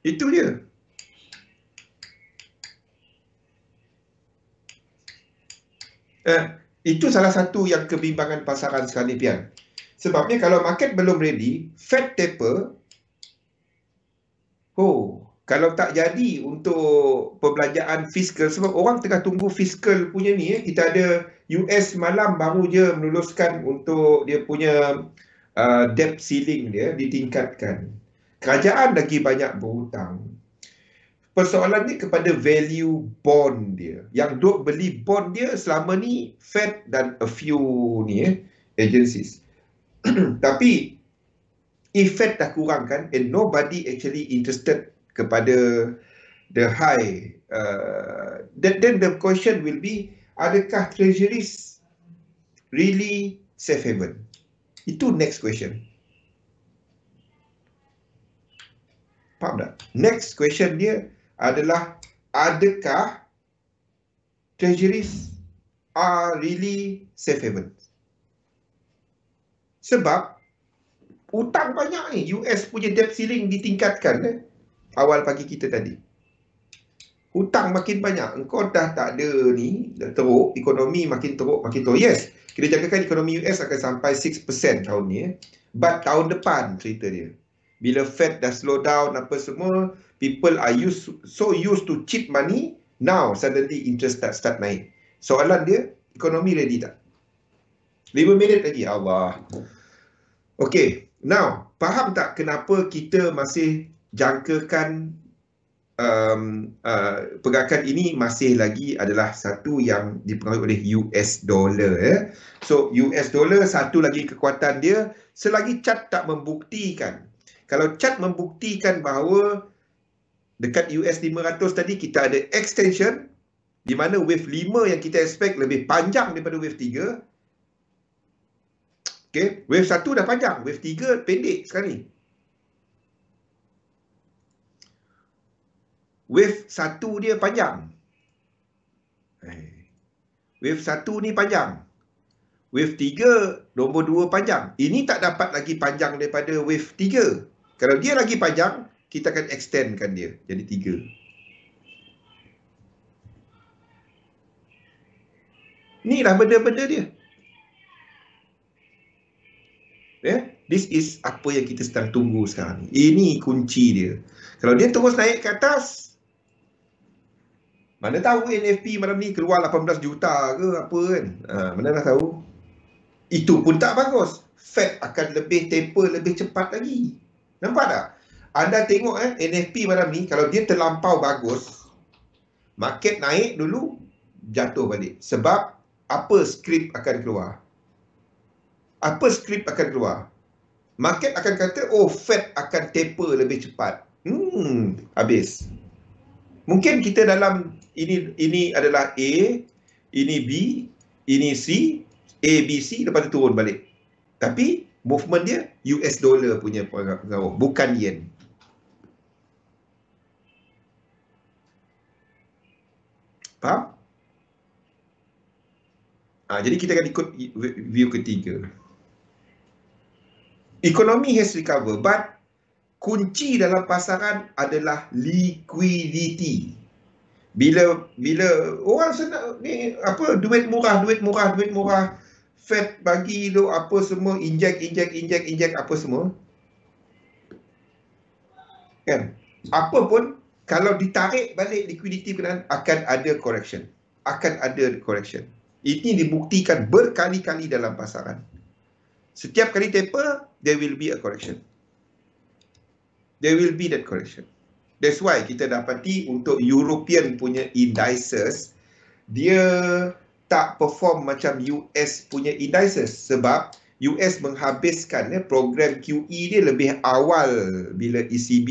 Itu je. Itu salah satu yang kebimbangan pasaran sekarang ni, Pian. Sebabnya kalau market belum ready, Fed taper, kalau tak jadi untuk perbelanjaan fiskal, sebab orang tengah tunggu fiskal punya ni, kita ada US malam baru je meluluskan untuk dia punya debt ceiling dia ditingkatkan. Kerajaan lagi banyak berhutang. Persoalannya kepada value bond dia. Yang duk beli bond dia selama ni Fed dan a few ni agencies. Tapi if Fed dah kurangkan and nobody actually interested kepada the high, then the question will be, adakah treasuries really safe haven? Itu next question. Faham tak? Next question dia adalah, adakah treasuries are really safe haven. Sebab hutang banyak ni. US punya debt ceiling ditingkatkan awal pagi kita tadi. Hutang makin banyak. Engkau dah tak ada ni, dah teruk, ekonomi makin teruk, makin teruk. Yes, kita jangkakan ekonomi US akan sampai 6% tahun ni. But tahun depan cerita dia. Bila Fed dah slow down apa semua, people are so used to cheap money, now suddenly interest start naik. Soalan dia, ekonomi ready tak? 5 minit lagi, Allah. Okay, now, faham tak kenapa kita masih jangkakan pergerakan ini masih lagi adalah satu yang dipengaruhi oleh US dollar. So, US dollar satu lagi kekuatan dia, selagi chart tak membuktikan. Kalau chart membuktikan bahawa dekat US 500 tadi kita ada extension, di mana wave 5 yang kita expect lebih panjang daripada wave 3. Okay, wave 1 dah panjang, wave 3 pendek sekarang ni. Wave 1 dia panjang. Wave 1 ni panjang. Wave 3, nombor 2 panjang. Ini tak dapat lagi panjang daripada wave 3. Kalau dia lagi panjang, kita akan extendkan dia jadi 3. Inilah benda-benda dia. This is apa yang kita sedang tunggu sekarang. Ini kunci dia. Kalau dia terus naik ke atas, mana tahu NFP malam ni keluar 18 juta ke apa kan. Mana dah tahu. Itu pun tak bagus. Fed akan lebih taper lebih cepat lagi. Nampak tak? Anda tengok NFP malam ni, kalau dia terlampau bagus, market naik dulu, jatuh balik. Sebab apa skrip akan keluar? Apa skrip akan keluar? Market akan kata, oh Fed akan taper lebih cepat. Habis. Mungkin kita dalam ini adalah A, ini B, ini C, A, B, C, lepas tu turun balik. Tapi movement dia US dollar punya pengaruh, bukan yen. Faham? Jadi kita akan ikut view ketiga. Ekonomi has recovered, but kunci dalam pasaran adalah liquidity. Bila orang senang ni apa, duit murah, Fed bagi tu apa semua, inject apa semua. Kan? Apa pun kalau ditarik balik liquidity akan ada correction. Ini dibuktikan berkali-kali dalam pasaran. Setiap kali taper, there will be a correction. There will be that correction. That's why kita dapati untuk European punya indices, dia tak perform macam US punya indices. Sebab US menghabiskan program QE dia lebih awal bila ECB,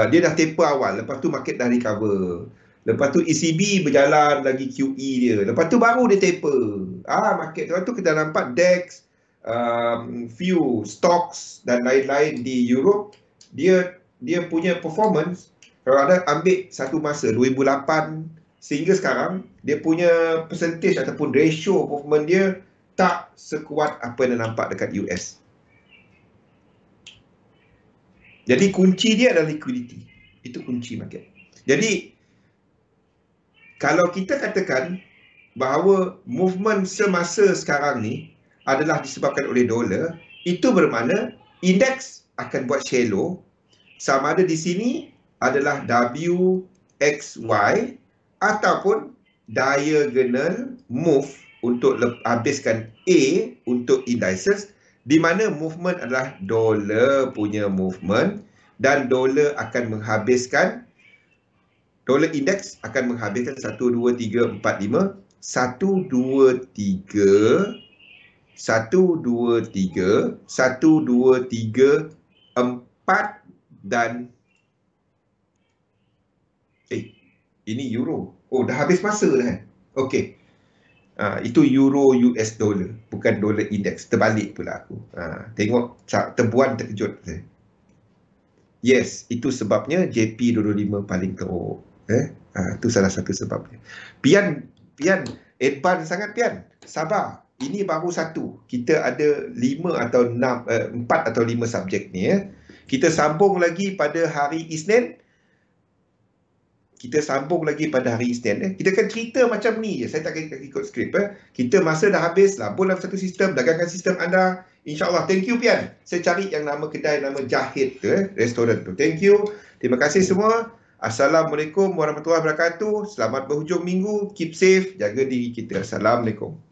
dia dah taper awal. Lepas tu market dah recover. Lepas tu ECB berjalan lagi QE dia. Lepas tu baru dia taper. Market. Lepas tu kita nampak DAX, few stocks dan lain-lain di Europe, dia punya performance, kalau anda ambil satu masa 2008 sehingga sekarang, dia punya percentage ataupun ratio performance dia tak sekuat apa yang nampak dekat US. Jadi kunci dia adalah liquidity. Itu kunci market. Jadi kalau kita katakan bahawa movement semasa sekarang ni adalah disebabkan oleh dolar, itu bermakna indeks akan buat shallow. Sama ada di sini adalah WXY ataupun diagonal move untuk habiskan A untuk indices, di mana movement adalah dolar punya movement, dan dolar akan menghabiskan, dolar index akan menghabiskan 1, 2, 3, 4, 5, 1, 2, 3, 1, 2, 3, 1, 2, 3, 4 dan ini euro. Oh, dah habis masa dah. Okey. Itu euro US dollar, bukan dolar index. Terbalik pula aku. Tengok tempuan terkejut. Yes, itu sebabnya JP 25 paling teruk. Itu salah satu sebabnya. Pian advance sangat Pian. Sabar. Ini baru satu. Kita ada 5 atau 6, 4 atau 5 subjek ni ya. Kita sambung lagi pada hari Isnin. Kita sambung lagi pada hari Isnin. Kita akan cerita macam ni je. Saya tak akan ikut skrip. Kita masa dah habis. Labur dalam satu sistem. Dagangkan sistem anda. InsyaAllah. Thank you Pian. Saya cari yang nama kedai, nama Jahid tu. Restoran tu. Thank you. Terima kasih semua. Assalamualaikum warahmatullahi wabarakatuh. Selamat berhujung minggu. Keep safe. Jaga diri kita. Assalamualaikum.